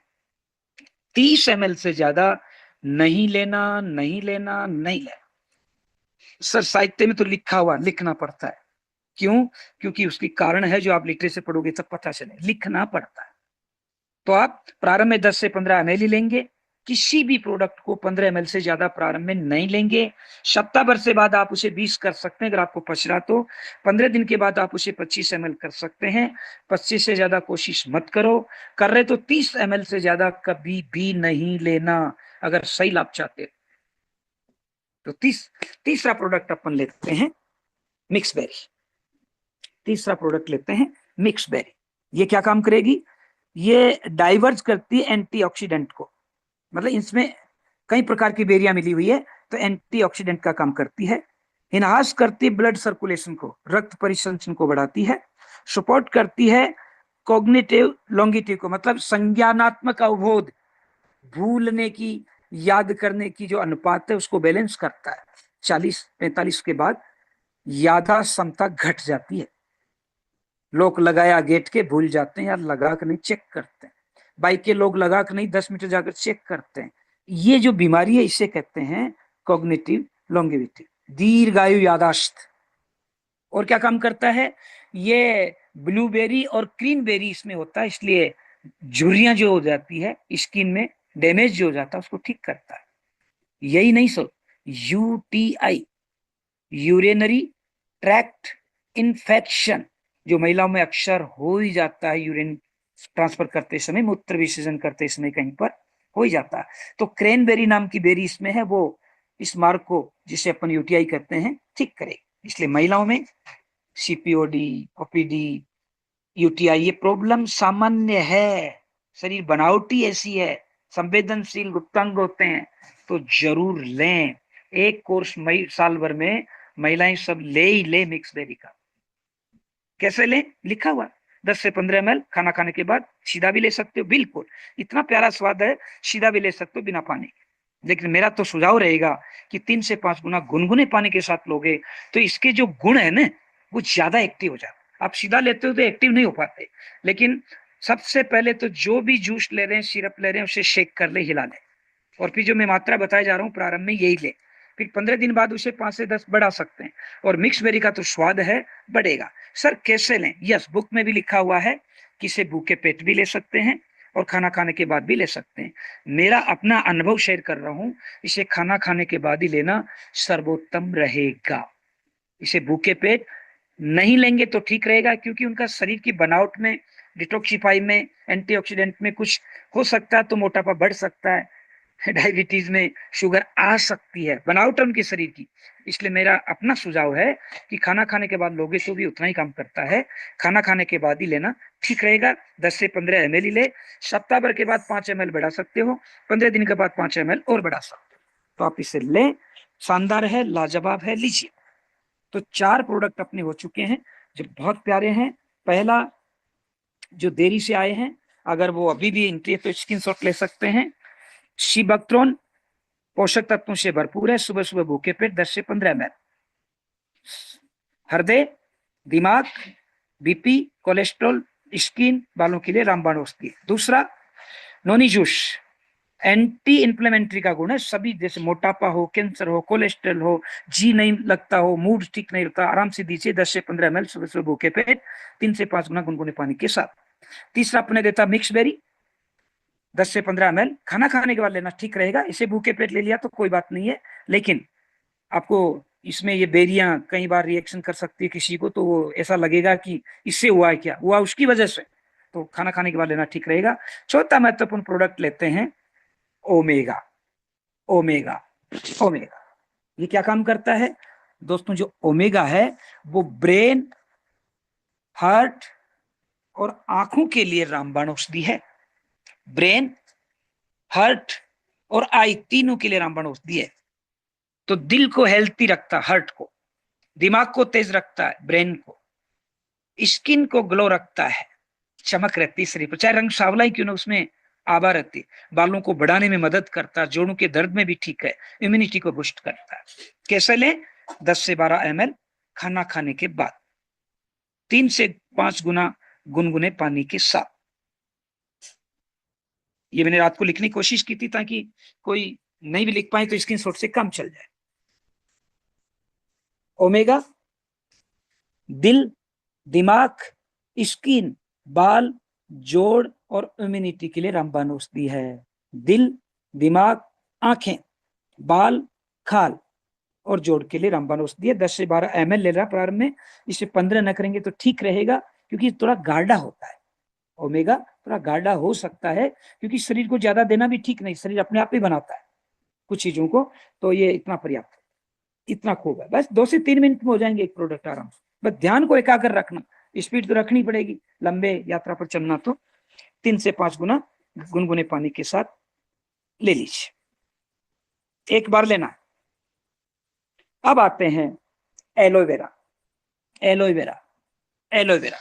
30 ml से ज्यादा नहीं लेना, नहीं लेना, नहीं लेना। सर साहित्य में तो लिखा हुआ, लिखना पड़ता है। क्यों? क्योंकि उसकी कारण है जो आप लिटरेचर पढ़ोगे तब पता चले, लिखना पड़ता है। तो आप प्रारंभ में 10 से 15 ml ही लेंगे, किसी भी प्रोडक्ट को 15 ml से ज्यादा प्रारंभ में नहीं लेंगे। सप्ताह भर से बाद आप उसे 20 कर सकते हैं अगर आपको पच रहा तो। 15 दिन के बाद आप उसे 25 ml कर सकते हैं। 25 से ज्यादा कोशिश मत करो, कर रहे तो 30 ml से ज्यादा कभी भी नहीं लेना अगर सही लाभ चाहते। तो तीसरा प्रोडक्ट अपन लेते हैं मिक्स बेरी। तीसरा प्रोडक्ट लेते हैं मिक्स बेरी। ये क्या काम करेगी? ये डाइवर्ज करती है एंटीऑक्सीडेंट को, मतलब इसमें कई प्रकार की बेरियां मिली हुई है, तो एंटीऑक्सीडेंट का काम करती है। इनहांस करती है ब्लड सर्कुलेशन को, रक्त परिसंचरण को बढ़ाती है। सपोर्ट करती है कॉग्निटिव लॉन्गिट्यूड को, मतलब संज्ञानात्मक अवबोध, भूलने की, याद करने की जो अनुपात है उसको बैलेंस करता है। 40-45 के बाद यादा क्षमता घट जाती है। लोग लगाया गेट के भूल जाते हैं, यार लगा कर नहीं चेक करते हैं। बाइक के लोग लगा कर नहीं 10 मीटर जाकर चेक करते हैं। ये जो बीमारी है इसे कहते हैं कॉग्निटिव लॉन्गेविटी, दीर्घायु यादाश्त। और क्या काम करता है? ये ब्लूबेरी और क्रीनबेरी इसमें होता है, इसलिए झुर्रियां जो हो जाती है स्किन में, डैमेज जो हो जाता है उसको ठीक करता है। यही नहीं सो, यूटीआई, यूरिनरी ट्रैक्ट इन्फेक्शन, जो महिलाओं में अक्सर हो ही जाता है, यूरिन ट्रांसफर करते समय, मूत्र विसर्जन करते समय कहीं पर हो ही जाता है। तो क्रैनबेरी नाम की बेरी इसमें है, वो इस मार्ग को, जिसे अपन यूटीआई करते हैं, ठीक करेगी। इसलिए महिलाओं में सीपीओडी, ओपीडी, यूटीआई ये प्रॉब्लम सामान्य है। शरीर बनावटी ऐसी है, संवेदनशील गुप्तांग होते हैं, तो जरूर लें। एक कोर्स साल भर में महिलाएं सब ले ही ले मिक्स बेरी का। कैसे लें? लिखा हुआ 10 से 15 ml खाना खाने के बाद। सीधा भी ले सकते हो, बिल्कुल इतना प्यारा स्वाद है, सीधा भी ले सकते हो बिना पानी के। लेकिन मेरा तो सुझाव रहेगा कि 3 से 5 गुना गुनगुने पानी के साथ लोगे तो इसके जो गुण है ना, वो ज्यादा एक्टिव हो जाते। आप सीधा लेते हो तो एक्टिव नहीं हो पाते। लेकिन सबसे पहले तो जो भी जूस ले रहे हैं, सिरप ले रहे हैं, उसे शेक कर ले, हिला ले, और फिर जो मैं मात्रा बताया जा रहा हूँ प्रारंभ में यही ले। फिर 15 दिन बाद उसे 5 से 10 बढ़ा सकते हैं। और मिक्स बेरी का तो स्वाद है, बढ़ेगा। सर कैसे लें? यस, बुक में भी लिखा हुआ है कि इसे भूखे पेट भी ले सकते हैं और खाना खाने के बाद भी ले सकते हैं। मेरा अपना अनुभव शेयर कर रहा हूँ, इसे खाना खाने के बाद ही लेना सर्वोत्तम रहेगा। इसे भूखे पेट नहीं लेंगे तो ठीक रहेगा, क्योंकि उनका शरीर की बनावट में, डिटॉक्सिफाई में, एंटीऑक्सीडेंट में कुछ हो सकता है, तो मोटापा बढ़ सकता है, डायबिटीज में शुगर आ सकती है, बनावट उनके शरीर की। इसलिए मेरा अपना सुझाव है कि खाना खाने के बाद लोगे तो भी उतना ही काम करता है, खाना खाने के बाद ही लेना ठीक रहेगा। 10 से 15 ml ही ले, सप्ताह भर के बाद 5 ml बढ़ा सकते हो, 15 दिन के बाद 5 ml और बढ़ा सकते हो। तो आप इसे लें, शानदार है, लाजवाब है, लीजिए। तो 4 प्रोडक्ट अपने हो चुके हैं जो बहुत प्यारे हैं। पहला, जो देरी से आए हैं, अगर वो अभी भी एंट्री है तो स्क्रीनशॉट ले सकते हैं। शिबक्ट्रोन पोषक तत्वों से भरपूर है, सुबह सुबह भूखे पेट 10 से 15 ml। हृदय, दिमाग, बीपी, कोलेस्ट्रॉल, स्किन, बालों के लिए रामबाण औषधि। दूसरा, नोनी जूस, एंटी इंफ्लेमेटरी का गुण है। सभी, जैसे मोटापा हो, कैंसर हो, कोलेस्ट्रॉल हो, जी नहीं लगता हो, मूड ठीक नहीं लगता, आराम से दीजिए 10 से 15 ml सुबह सुबह भूखे पेट 3 से 5 गुना गुनगुने पानी के साथ। तीसरा अपने देता मिक्स बेरी, 10 से 15 ml खाना खाने के बाद लेना ठीक रहेगा। इसे भूखे पेट ले लिया तो कोई बात नहीं है, लेकिन आपको इसमें ये बेरियां कई बार रिएक्शन कर सकती है किसी को, तो वो ऐसा लगेगा कि इससे हुआ है, क्या हुआ उसकी वजह से, तो खाना खाने के बाद लेना ठीक रहेगा। चौथा महत्वपूर्ण प्रोडक्ट लेते हैं ओमेगा। ओमेगा, ओमेगा ये क्या काम करता है दोस्तों? जो ओमेगा है वो ब्रेन, हार्ट और आंखों के लिए रामबाण औषधि है। ब्रेन, हार्ट और आई तीनों के लिए रामबाण औषधि है। तो दिल को हेल्थी रखता है, हार्ट को, दिमाग को तेज रखता है, ब्रेन को, स्किन को ग्लो रखता है, चमक रहती है शरीर पर, चाहे रंग सावला ही क्यों ना उसमें आभा रहती, बालों को बढ़ाने में मदद करता है, जोड़ों के दर्द में भी ठीक है, इम्यूनिटी को बूस्ट करता है। कैसे लें? 10 से 12 ml खाना खाने के बाद, 3 से 5 गुना गुनगुने पानी के साथ। ये मैंने रात को लिखने की कोशिश की थी ताकि कोई नहीं भी लिख पाए तो स्क्रीनशॉट से काम चल जाए। ओमेगा दिल, दिमाग, स्किन, बाल, जोड़ और इम्यूनिटी के लिए रामबाण औषधि है। दिल, दिमाग, आंखें, बाल, खाल और जोड़ के लिए रामबाण औषधि है। 10 से 12 ml ले रहा प्रारंभ में, इसे 15 न करेंगे तो ठीक रहेगा, क्योंकि थोड़ा गाढ़ा होता है। ओमेगा थोड़ा गाढ़ा हो सकता है, क्योंकि शरीर को ज्यादा देना भी ठीक नहीं, शरीर अपने आप ही बनाता है कुछ चीजों को, तो ये इतना पर्याप्त है, इतना खूब है। बस 2 से 3 मिनट में हो जाएंगे एक प्रोडक्ट आराम से। बस ध्यान को एकाग्र रखना, स्पीड तो रखनी पड़ेगी, लंबे यात्रा पर चलना, तो 3 से 5 गुना गुनगुने पानी के साथ ले लीजिए, एक बार लेना। अब आते हैं एलोवेरा। एलोवेरा, एलोवेरा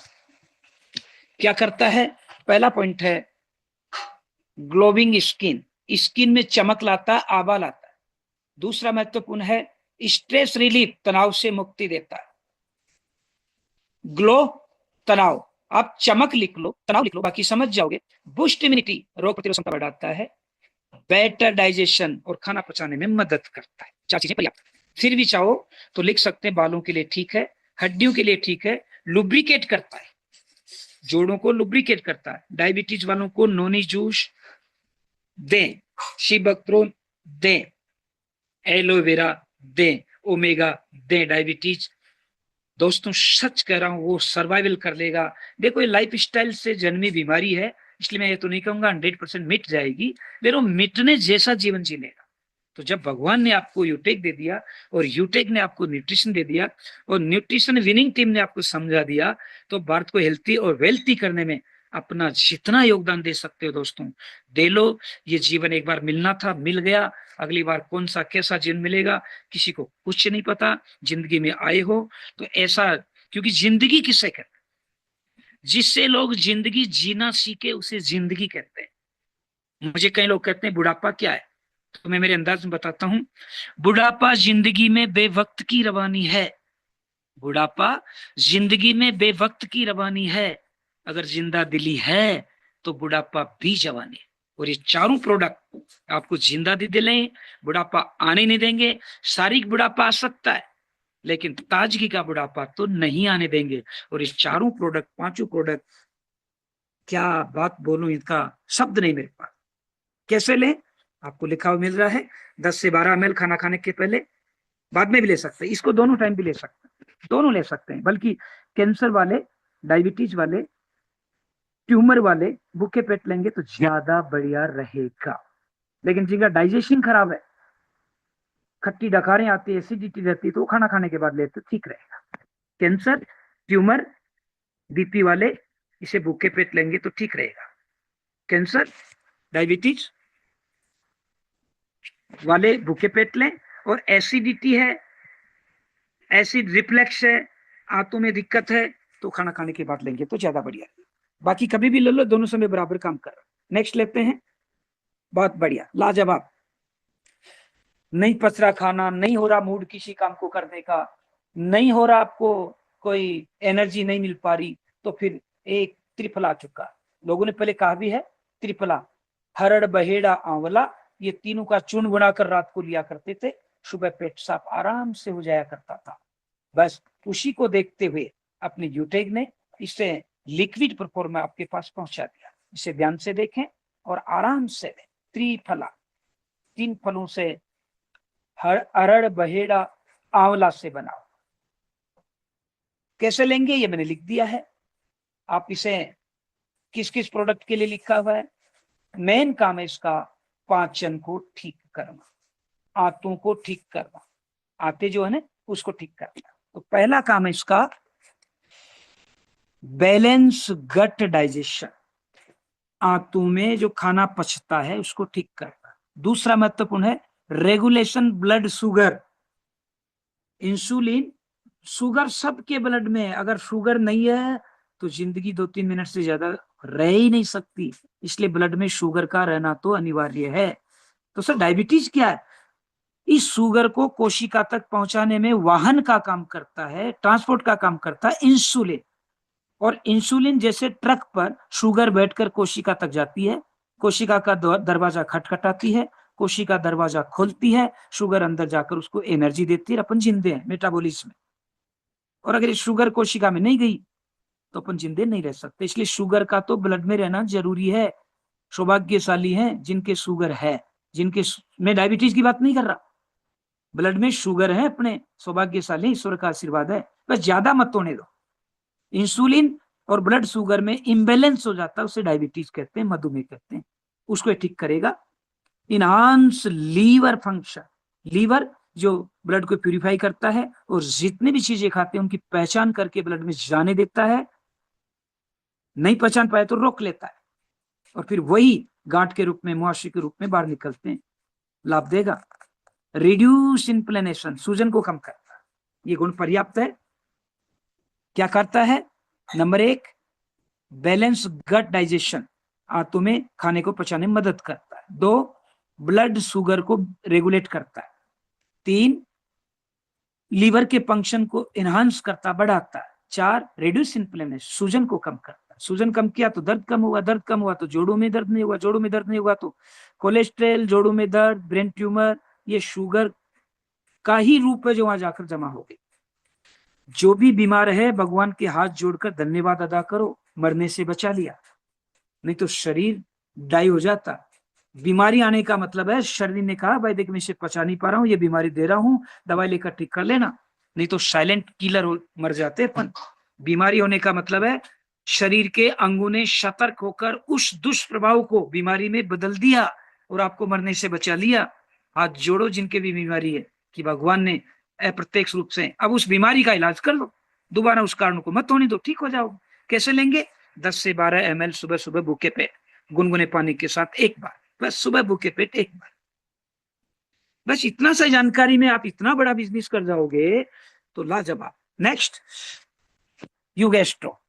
क्या करता है? पहला पॉइंट है ग्लोविंग स्किन, स्किन में चमक लाता है, आभा लाता है। दूसरा महत्वपूर्ण है स्ट्रेस रिलीफ, तनाव से मुक्ति देता है। ग्लो, तनाव, आप चमक लिख लो, तनाव लिख लो, बाकी समझ जाओगे। बूस्ट इम्यूनिटी, रोग प्रतिरोधक क्षमता बढ़ाता है। बेटर डाइजेशन और खाना पचाने में मदद करता है। 4 चीजें पर्याप्त। फिर भी चाहो तो लिख सकते हैं बालों के लिए ठीक है, हड्डियों के लिए ठीक है, लुब्रिकेट करता है, जोड़ों को लुब्रिकेट करता है। डायबिटीज वालों को नोनी जूस दें, शिबक्ट्रोन दें, एलोवेरा दें, ओमेगा दें, डायबिटीज दोस्तों सच कह रहा हूं, वो सर्वाइवल कर लेगा। देखो ये लाइफ स्टाइल से जन्मी बीमारी है, इसलिए मैं ये तो नहीं कहूंगा 100% मिट जाएगी, लेकिन वो मिटने जैसा जीवन जीनेगा। तो जब भगवान ने आपको यूटेक दे दिया और यूटेक ने आपको न्यूट्रिशन दे दिया और न्यूट्रिशन विनिंग टीम ने आपको समझा दिया, तो भारत को हेल्थी और वेल्थी करने में अपना जितना योगदान दे सकते हो दोस्तों दे लो। ये जीवन एक बार मिलना था, मिल गया। अगली बार कौन सा कैसा जीवन मिलेगा किसी को कुछ नहीं पता। जिंदगी में आए हो तो ऐसा, क्योंकि जिंदगी किसे कहते हैं? जिससे लोग जिंदगी जीना सीखे उसे जिंदगी कहते हैं। मुझे कई लोग कहते हैं बुढ़ापा क्या है, तो मैं मेरे अंदाज में बताता हूं। बुढ़ापा जिंदगी में बेवक्त की रवानी है। बुढ़ापा जिंदगी में बेवक्त की रवानी है। अगर जिंदा दिली है तो बुढ़ापा भी जवानी है। और ये चारों प्रोडक्ट आपको जिंदा दिलें, बुढ़ापा आने नहीं देंगे। शारीरिक बुढ़ापा आ सकता है लेकिन ताजगी का बुढ़ापा तो नहीं आने देंगे। और ये चारों प्रोडक्ट, पांचों प्रोडक्ट, क्या बात बोलूं, इनका शब्द नहीं मेरे पास। कैसे लें? आपको लिखा हुआ मिल रहा है 10 से 12 ml खाना खाने के पहले, बाद में भी ले सकते हैं, इसको दोनों टाइम भी ले सकते हैं, दोनों ले सकते हैं। बल्कि कैंसर वाले, डायबिटीज वाले, ट्यूमर वाले भूखे पेट लेंगे तो ज्यादा बढ़िया रहेगा। लेकिन जिनका डाइजेशन खराब है, खट्टी डकारें आती है, एसिडिटी रहती है, तो वो खाना खाने के बाद लेते ठीक रहेगा। कैंसर, ट्यूमर, बीपी वाले इसे भूखे पेट लेंगे तो ठीक रहेगा। कैंसर, डायबिटीज वाले भूखे पेट लें। और एसिडिटी है, एसिड रिफ्लेक्स है, आंतों में दिक्कत है, तो खाना खाने के बाद लेंगे तो ज्यादा बढ़िया। बाकी कभी भी ले लो, दोनों समय बराबर काम कर। नेक्स्ट लेते हैं। बहुत बढ़िया, लाजवाब। नहीं पच रहा खाना, नहीं हो रहा मूड किसी काम को करने का, नहीं हो रहा, आपको कोई एनर्जी नहीं मिल पा रही, तो फिर एक त्रिफला आ चुका। लोगों ने पहले कहा भी है त्रिफला, हरड़, बहेड़ा, आंवला, ये तीनों का चूर्ण बनाकर रात को लिया करते थे। सुबह पेट साफ आराम से हो जाया करता था। बस उसी को देखते हुए अपने यूटेक ने इसे लिक्विड फॉर्म में आपके पास पहुंचा दिया। इसे ध्यान से देखें और आराम से लें। त्रिफला, 3 फलों से, अरड़, बहेड़ा, आंवला से बनाओ। कैसे लेंगे ये मैंने लिख दिया है। आप इसे किस किस प्रोडक्ट के लिए लिखा हुआ है। मेन काम है इसका पाचन को ठीक करना, आंतों को ठीक करना, आते जो है ना उसको ठीक करना। तो पहला काम है इसका बैलेंस गट डाइजेशन, आंतों में जो खाना पचता है उसको ठीक करना। दूसरा महत्वपूर्ण है regulation blood sugar, insulin. Sugar सबके ब्लड में है, अगर शुगर नहीं है तो जिंदगी 2-3 मिनट से ज्यादा रह ही नहीं सकती। इसलिए ब्लड में शुगर का रहना तो अनिवार्य है। तो सर डायबिटीज क्या है? इस शुगर को कोशिका तक पहुंचाने में वाहन का काम करता है, ट्रांसपोर्ट का काम करता है इंसुलिन। और इंसुलिन जैसे ट्रक पर शुगर बैठकर कोशिका तक जाती है, कोशिका का दरवाजा खटखटाती है, कोशिका दरवाजा खोलती है, शुगर अंदर जाकर उसको एनर्जी देती है, अपन जिंदे हैं मेटाबॉलिज्म में। और अगर शुगर कोशिका में नहीं गई तो अपन जिंदे नहीं रह सकते। इसलिए शुगर का तो ब्लड में रहना जरूरी है। सौभाग्यशाली हैं जिनके शुगर है, जिनके, मैं डायबिटीज की बात नहीं कर रहा, ब्लड में शुगर है अपने, सौभाग्यशाली, ईश्वर का आशीर्वाद है। बस ज्यादा मत होने दो। इंसुलिन और ब्लड शुगर में इम्बेलेंस हो जाता है, उसे डायबिटीज कहते हैं, मधुमेह कहते हैं। उसको ठीक करेगा। इनहांस लीवर फंक्शन, लीवर जो ब्लड को प्यूरिफाई करता है और जितने भी चीजें खाते हैं उनकी पहचान करके ब्लड में जाने देता है। नहीं पहचान पाए तो रोक लेता है और फिर वही गांठ के रूप में, मुआशी के रूप में बाहर निकलते हैं। लाभ देगा। रिड्यूस इन्फ्लेमेशन, सूजन को कम करता है, ये गुण पर्याप्त है। क्या करता है? नंबर 1 बैलेंस गट डाइजेशन, आंतों में खाने को पचाने में मदद करता है। 2 ब्लड शुगर को रेगुलेट करता है। 3 लीवर के फंक्शन को एनहांस करता, बढ़ाता है। 4 रिड्यूस इन्फ्लेमेशन, सूजन को कम करता है। सूजन कम किया तो दर्द कम हुआ, दर्द कम हुआ तो जोड़ों में दर्द नहीं हुआ, जोड़ों में दर्द नहीं हुआ तो कोलेस्ट्रॉल, जोड़ों में दर्द, ब्रेन ट्यूमर, ये शुगर का ही रूप है जो वहां जाकर जमा हो गई। जो भी बीमार है भगवान के हाथ जोड़कर धन्यवाद अदा करो, मरने से बचा लिया, नहीं तो शरीर डाई हो जाता। बीमारी आने का मतलब है शरीर ने कहा भाई देख मैं इसे पचा नहीं पा रहा हूं, ये बीमारी दे रहा हूं, दवाई लेकर ठीक कर लेना। नहीं तो साइलेंट किलर मर जाते अपन। बीमारी होने का मतलब है शरीर के अंगों ने सतर्क होकर उस दुष्प्रभाव को बीमारी में बदल दिया और आपको मरने से बचा लिया। हाथ जोड़ो जिनके भी बीमारी है कि भगवान ने अप्रत्यक्ष रूप से अब उस बीमारी का इलाज कर लो, दोबारा उस कारण को मत होने दो, ठीक हो जाओगे। कैसे लेंगे? 10 से 12 ml सुबह सुबह भूखे पेट गुनगुने पानी के साथ एक बार, बस सुबह भूखे पेट एक बार। बस इतना सा जानकारी में आप इतना बड़ा बिजनेस कर जाओगे तो लाजवाब। नेक्स्ट, यूगेस्ट्रो।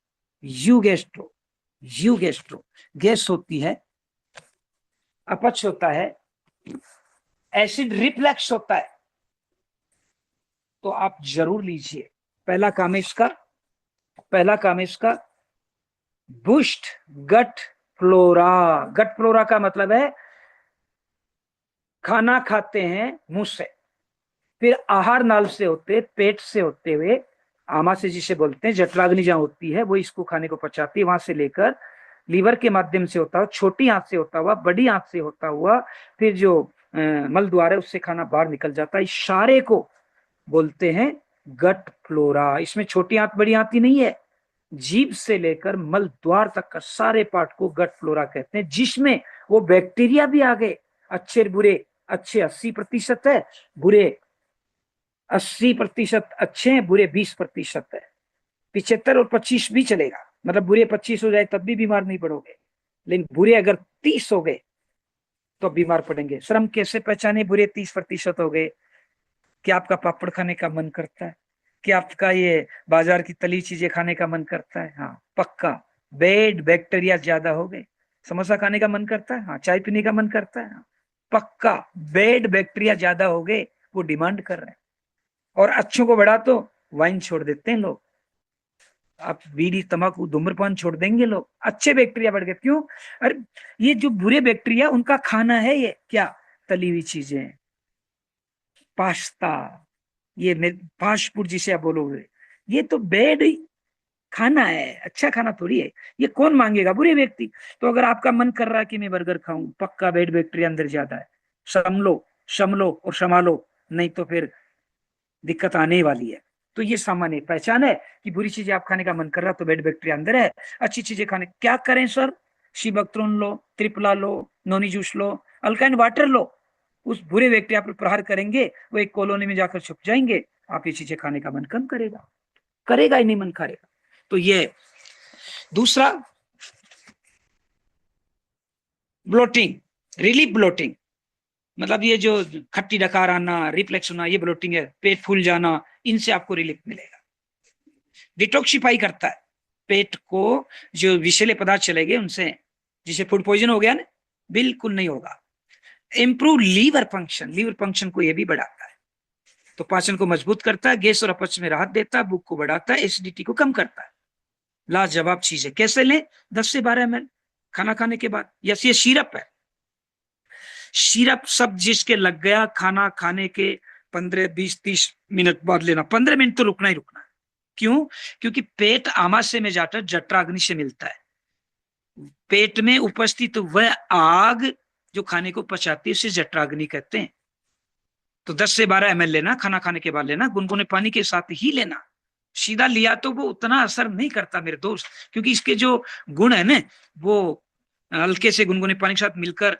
यूगेस्ट्रो, यूगेस्ट्रो गैस होती है, अपच होता है, एसिड रिफ्लक्स होता है, तो आप जरूर लीजिए। पहला काम है इसका boost gut flora. Gut flora का मतलब है खाना खाते हैं मुंह से, फिर आहार नाल से होते, पेट से होते हुए आमाशय जिसे बोलते हैं, जठराग्नि जहां होती है वो इसको खाने को पचाती है, वहां से लेकर लीवर के माध्यम से होता हुआ, छोटी आंत से होता हुआ, बड़ी आंत से होता हुआ, फिर जो मल द्वार है उससे खाना बाहर निकल जाता है। इस सारे को बोलते हैं गट फ्लोरा। इसमें छोटी आंत बड़ी आंत ही नहीं है, जीभ से लेकर मल द्वार तक का सारे पार्ट को गट फ्लोरा कहते हैं, जिसमें वो बैक्टीरिया भी आ गए, अच्छे बुरे। अच्छे 80% है, बुरे 80% अच्छे हैं, बुरे 20% है। 75 और 25 भी चलेगा, मतलब बुरे 25 हो जाए तब भी बीमार नहीं पड़ोगे, लेकिन बुरे अगर 30 हो गए तो बीमार पड़ेंगे। सर हम कैसे पहचाने बुरे 30% हो गए? क्या आपका पापड़ खाने का मन करता है? क्या आपका ये बाजार की तली चीजें खाने का मन करता है? हाँ पक्का बैड बैक्टीरिया ज्यादा हो गए। समोसा खाने का मन करता है? हाँ। चाय पीने का मन करता है? हाँ पक्का बैड बैक्टीरिया ज्यादा हो गए, वो डिमांड कर रहे हैं। और अच्छों को बढ़ा तो वाइन छोड़ देते हैं लोग, आप बीड़ी तंबाकू धूम्रपान छोड़ देंगे लोग, अच्छे बैक्टीरिया बढ़ गए। क्यों? अरे ये जो बुरे बैक्टीरिया उनका खाना है ये क्या? तली हुई चीजें, पास्ता, ये फास्ट फूड जिसे आप बोलोगे, ये तो बैड खाना है, अच्छा खाना थोड़ी है। ये कौन मांगेगा? बुरे व्यक्ति। तो अगर आपका मन कर रहा है कि मैं बर्गर खाऊं, पक्का बैड बैक्टीरिया अंदर ज्यादा है, समलो और संभालो, नहीं तो फिर दिक्कत आने वाली है। तो ये सामान्य पहचान है कि बुरी चीजें आप खाने का मन कर रहा तो बैड बैक्टीरिया अंदर है। अच्छी चीजें खाने क्या करें सर? शिबक्त्रोन लो, त्रिपला लो, नोनी जूस लो, अल्काइन वाटर लो। उस बुरे बैक्टीरिया पर प्रहार करेंगे, वो एक कॉलोनी में जाकर छुप जाएंगे, आप ये चीजें खाने का मन कम करेगा ही नहीं, मन करेगा। तो ये दूसरा, ब्लोटिंग, रिलीफ ब्लोटिंग, मतलब ये जो खट्टी डकार आना, रिफ्लेक्स होना, ये ब्लोटिंग है, पेट फूल जाना, इनसे आपको रिलीफ मिलेगा। डिटॉक्सिफाई करता है पेट को, जो विषैले पदार्थ चले गए उनसे, जिसे फूड पॉइजन हो गया ना, बिल्कुल नहीं होगा। इंप्रूव लीवर फंक्शन को ये भी बढ़ाता है, तो पाचन को मजबूत करता है, गैस और अपच में राहत देता है, भूख को बढ़ाता है, एसिडिटी को कम करता है। लाजवाब चीज है। कैसे लें? 10 से 12 ml खाना खाने के बाद। यस, ये सिरप है। सिरप सब जिसके लग गया खाना खाने के 15, 20, 30 मिनट बाद लेना। 15 मिनट तो रुकना ही रुकना है। क्यों? क्योंकि पेट आमाशय में जाकर जठराग्नि से मिलता है। पेट में उपस्थित वह आग जो खाने को पचाती है उसे जठराग्नि कहते हैं। तो 10 से 12 ml लेना, खाना खाने के बाद लेना, गुनगुने पानी के साथ ही लेना। सीधा लिया तो वो उतना असर नहीं करता मेरे दोस्त, क्योंकि इसके जो गुण है ना, वो हल्के से गुनगुने पानी के साथ मिलकर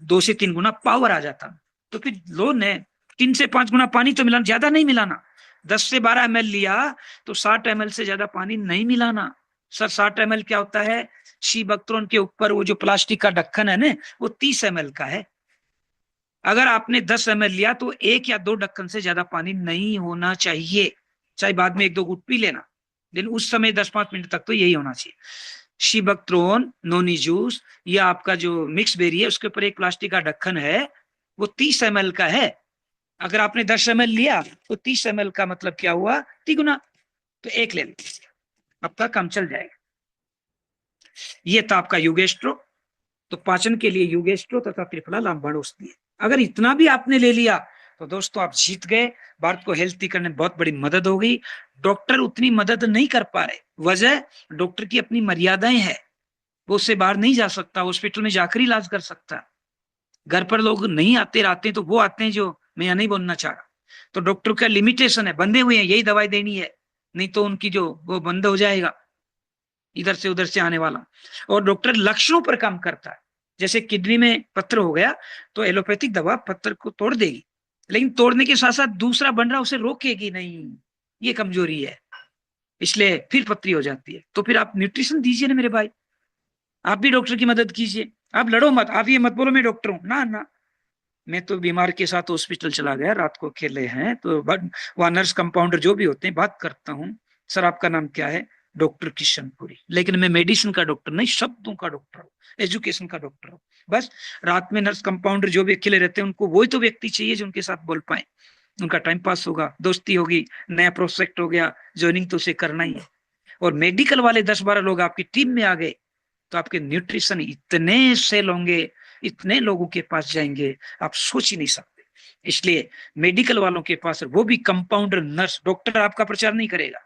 2 से 3 गुना पावर आ जाता। तो फिर लो ने 3 से 5 गुना पानी तो मिलाना, ज्यादा नहीं मिलाना। 10 से 12 ml लिया तो 60 ml से ज्यादा पानी नहीं मिलाना। सर 60 ml क्या होता है? शिबक्त्रोन के ऊपर वो जो प्लास्टिक का ढक्कन है ना, वो 30 ml का है। अगर आपने 10 ml लिया तो 1 या 2 ढक्कन से ज्यादा पानी नहीं होना चाहिए, चाहे बाद में 1-2 घूंट पी लेना, लेकिन उस समय 10-5 मिनट तक तो यही होना चाहिए। शिबक्त्रोन, नोनी जूस, या आपका जो मिक्स बेरी है उसके ऊपर एक प्लास्टिक का ढक्कन है, वो 30 ml का है। अगर आपने 10 ml लिया तो 30 ml का मतलब क्या हुआ? 3 गुना। तो 1 ले लीजिए, आपका काम चल जाएगा। ये था आपका युगेस्ट्रो। तो पाचन के लिए युगेस्ट्रो तथा त्रिफला लामबड़ औषधि है। अगर इतना भी आपने ले लिया तो दोस्तों आप जीत गए। भारत को हेल्थी करने में बहुत बड़ी मदद हो गई। डॉक्टर उतनी मदद नहीं कर पा रहे, वजह डॉक्टर की अपनी मर्यादाएं हैं, वो उससे बाहर नहीं जा सकता, हॉस्पिटल में जाकर इलाज कर सकता। घर पर लोग नहीं आते रहते, तो वो आते हैं जो मैं यहाँ नहीं बोलना चाह रहा। तो डॉक्टर का लिमिटेशन है, बंधे हुए हैं, यही दवाई देनी है, नहीं तो उनकी जो वो बंद हो जाएगा इधर से उधर से आने वाला। और डॉक्टर लक्षणों पर काम करता है, जैसे किडनी में पत्थर हो गया तो एलोपैथिक दवा पत्थर को तोड़ देगी, लेकिन तोड़ने के साथ साथ दूसरा बन रहा उसे रोकेगी नहीं, ये कमजोरी है, इसलिए फिर पथरी हो जाती है। तो फिर आप न्यूट्रिशन दीजिए ना मेरे भाई, आप भी डॉक्टर की मदद कीजिए, आप लड़ो मत, आप ये मत बोलो मैं डॉक्टर हूं, ना ना, मैं तो बीमार के साथ हॉस्पिटल चला गया, रात को अकेले हैं तो वहां नर्स कंपाउंडर जो भी होते हैं बात करता हूँ, सर आपका नाम क्या है, डॉक्टर किशनपुरी, लेकिन मैं मेडिसिन का डॉक्टर नहीं, शब्दों का डॉक्टर हूँ, एजुकेशन का डॉक्टर हूँ। बस रात में नर्स कंपाउंडर जो भी अकेले रहते हैं उनको वही तो व्यक्ति चाहिए जो उनके साथ बोल पाए, उनका टाइम पास होगा, दोस्ती होगी, नया प्रोजेक्ट हो गया, ज्वाइनिंग तो उसे करना ही है। और मेडिकल वाले 10-12 लोग आपकी टीम में आ गए तो आपके न्यूट्रिशन इतने सेल होंगे, इतने लोगों के पास जाएंगे, आप सोच ही नहीं सकते। इसलिए मेडिकल वालों के पास, वो भी कंपाउंडर नर्स, डॉक्टर आपका प्रचार नहीं करेगा,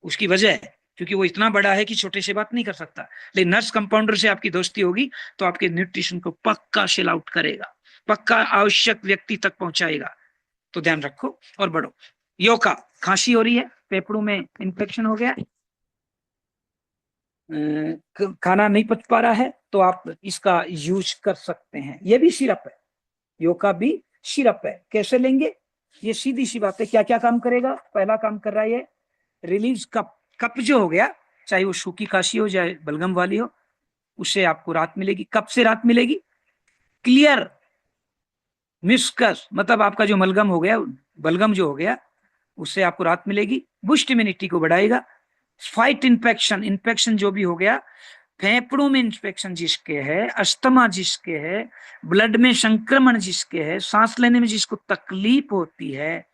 उसकी वजह है क्योंकि वो इतना बड़ा है कि छोटे से बात नहीं कर सकता, लेकिन नर्स कंपाउंडर से आपकी दोस्ती होगी तो आपके न्यूट्रिशन को पक्का सेल आउट करेगा, पक्का आवश्यक व्यक्ति तक पहुंचाएगा। तो ध्यान रखो और बढ़ो। योका, खांसी हो रही है, फेफड़ों में इंफेक्शन हो गया, खाना नहीं पच पा रहा है, तो आप इसका यूज कर सकते हैं। ये भी सिरप है, योका भी सिरप है। कैसे लेंगे, ये सीधी सी बात है। क्या क्या काम करेगा, पहला काम कर रहा है ये रिलीज कप, कप जो हो गया, चाहे वो सूखी खांसी हो चाहे बलगम वाली हो, उससे आपको राहत मिलेगी। कब से राहत मिलेगी, क्लियर मिस्कस, मतलब आपका जो मलगम हो गया, बलगम जो हो गया, उससे आपको राहत मिलेगी। बूस्ट इम्यूनिटी को बढ़ाएगा, फाइट इन्फेक्शन, इन्फेक्शन जो भी हो गया, फेफड़ों में इन्फेक्शन जिसके है, अस्थमा जिसके है, ब्लड में संक्रमण जिसके है, सांस लेने में जिसको तकलीफ होती है,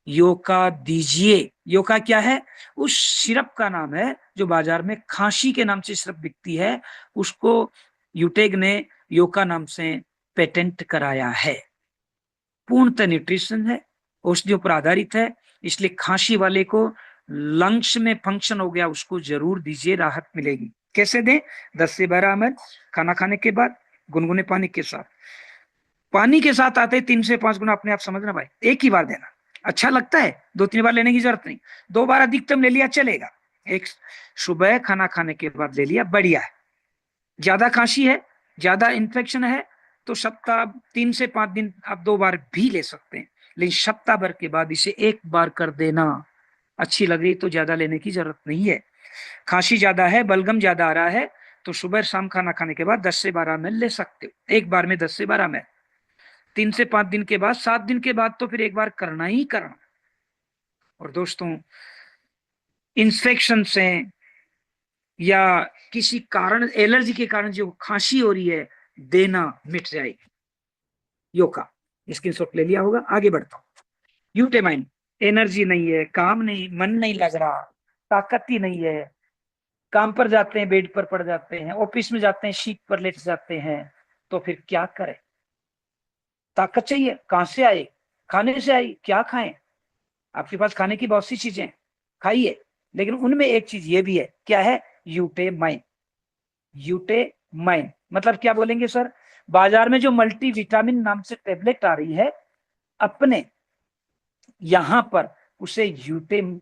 योका दीजिए। योका क्या है, उस सिरप का नाम है जो बाजार में खांसी के नाम से सिरप बिकती है, उसको यूटेग ने योका नाम से पेटेंट कराया है। पूर्णतः न्यूट्रिशन है, औषधियों पर आधारित है, इसलिए खांसी वाले को लंग्स में फंक्शन हो गया उसको जरूर दीजिए, राहत मिलेगी। कैसे दें, 10 से 12 ml खाना खाने के बाद गुनगुने पानी के साथ। पानी के साथ आते 3 से 5 गुना, अपने आप समझना भाई, एक ही बार देना। अच्छा लगता है 2-3 बार लेने की जरूरत नहीं, 2 बार अधिकतम ले लिया चलेगा। एक सुबह खाना खाने के बाद ले लिया, बढ़िया है। ज्यादा खांसी है, ज्यादा इन्फेक्शन है तो सप्ताह 3 से 5 दिन आप 2 बार भी ले सकते हैं, लेकिन सप्ताह भर के बाद इसे 1 बार कर देना। अच्छी लग रही तो ज्यादा लेने की जरूरत नहीं है। खांसी ज्यादा है, बलगम ज्यादा आ रहा है तो सुबह शाम खाना खाने के बाद 10 से 12 ml ले सकते हो, एक बार में 10 से 12 ml। 3 से 5 दिन के बाद, 7 दिन के बाद तो फिर एक बार करना ही करना। और दोस्तों, इन्फेक्शन से या किसी कारण, एलर्जी के कारण जो खांसी हो रही है, देना मिट जाएगी। योका स्क्रीनशॉट ले लिया होगा, आगे बढ़ता हूं। यूटेमाइन, एनर्जी नहीं है, काम नहीं, मन नहीं लग रहा, ताकत ही नहीं है, काम पर जाते हैं बेड पर पड़ जाते हैं, ऑफिस में जाते हैं शीट पर लेट जाते हैं, तो फिर क्या करें। ताकत चाहिए, कहां से आए, खाने से आई, क्या खाएं। आपके पास खाने की बहुत सी चीजें, खाइए, लेकिन उनमें एक चीज ये भी है, क्या है, यूटेमाइन। यूटेमाइन मतलब क्या बोलेंगे सर, बाजार में जो मल्टी विटामिन नाम से टेबलेट आ रही है, अपने यहां पर उसे यूटेमाइन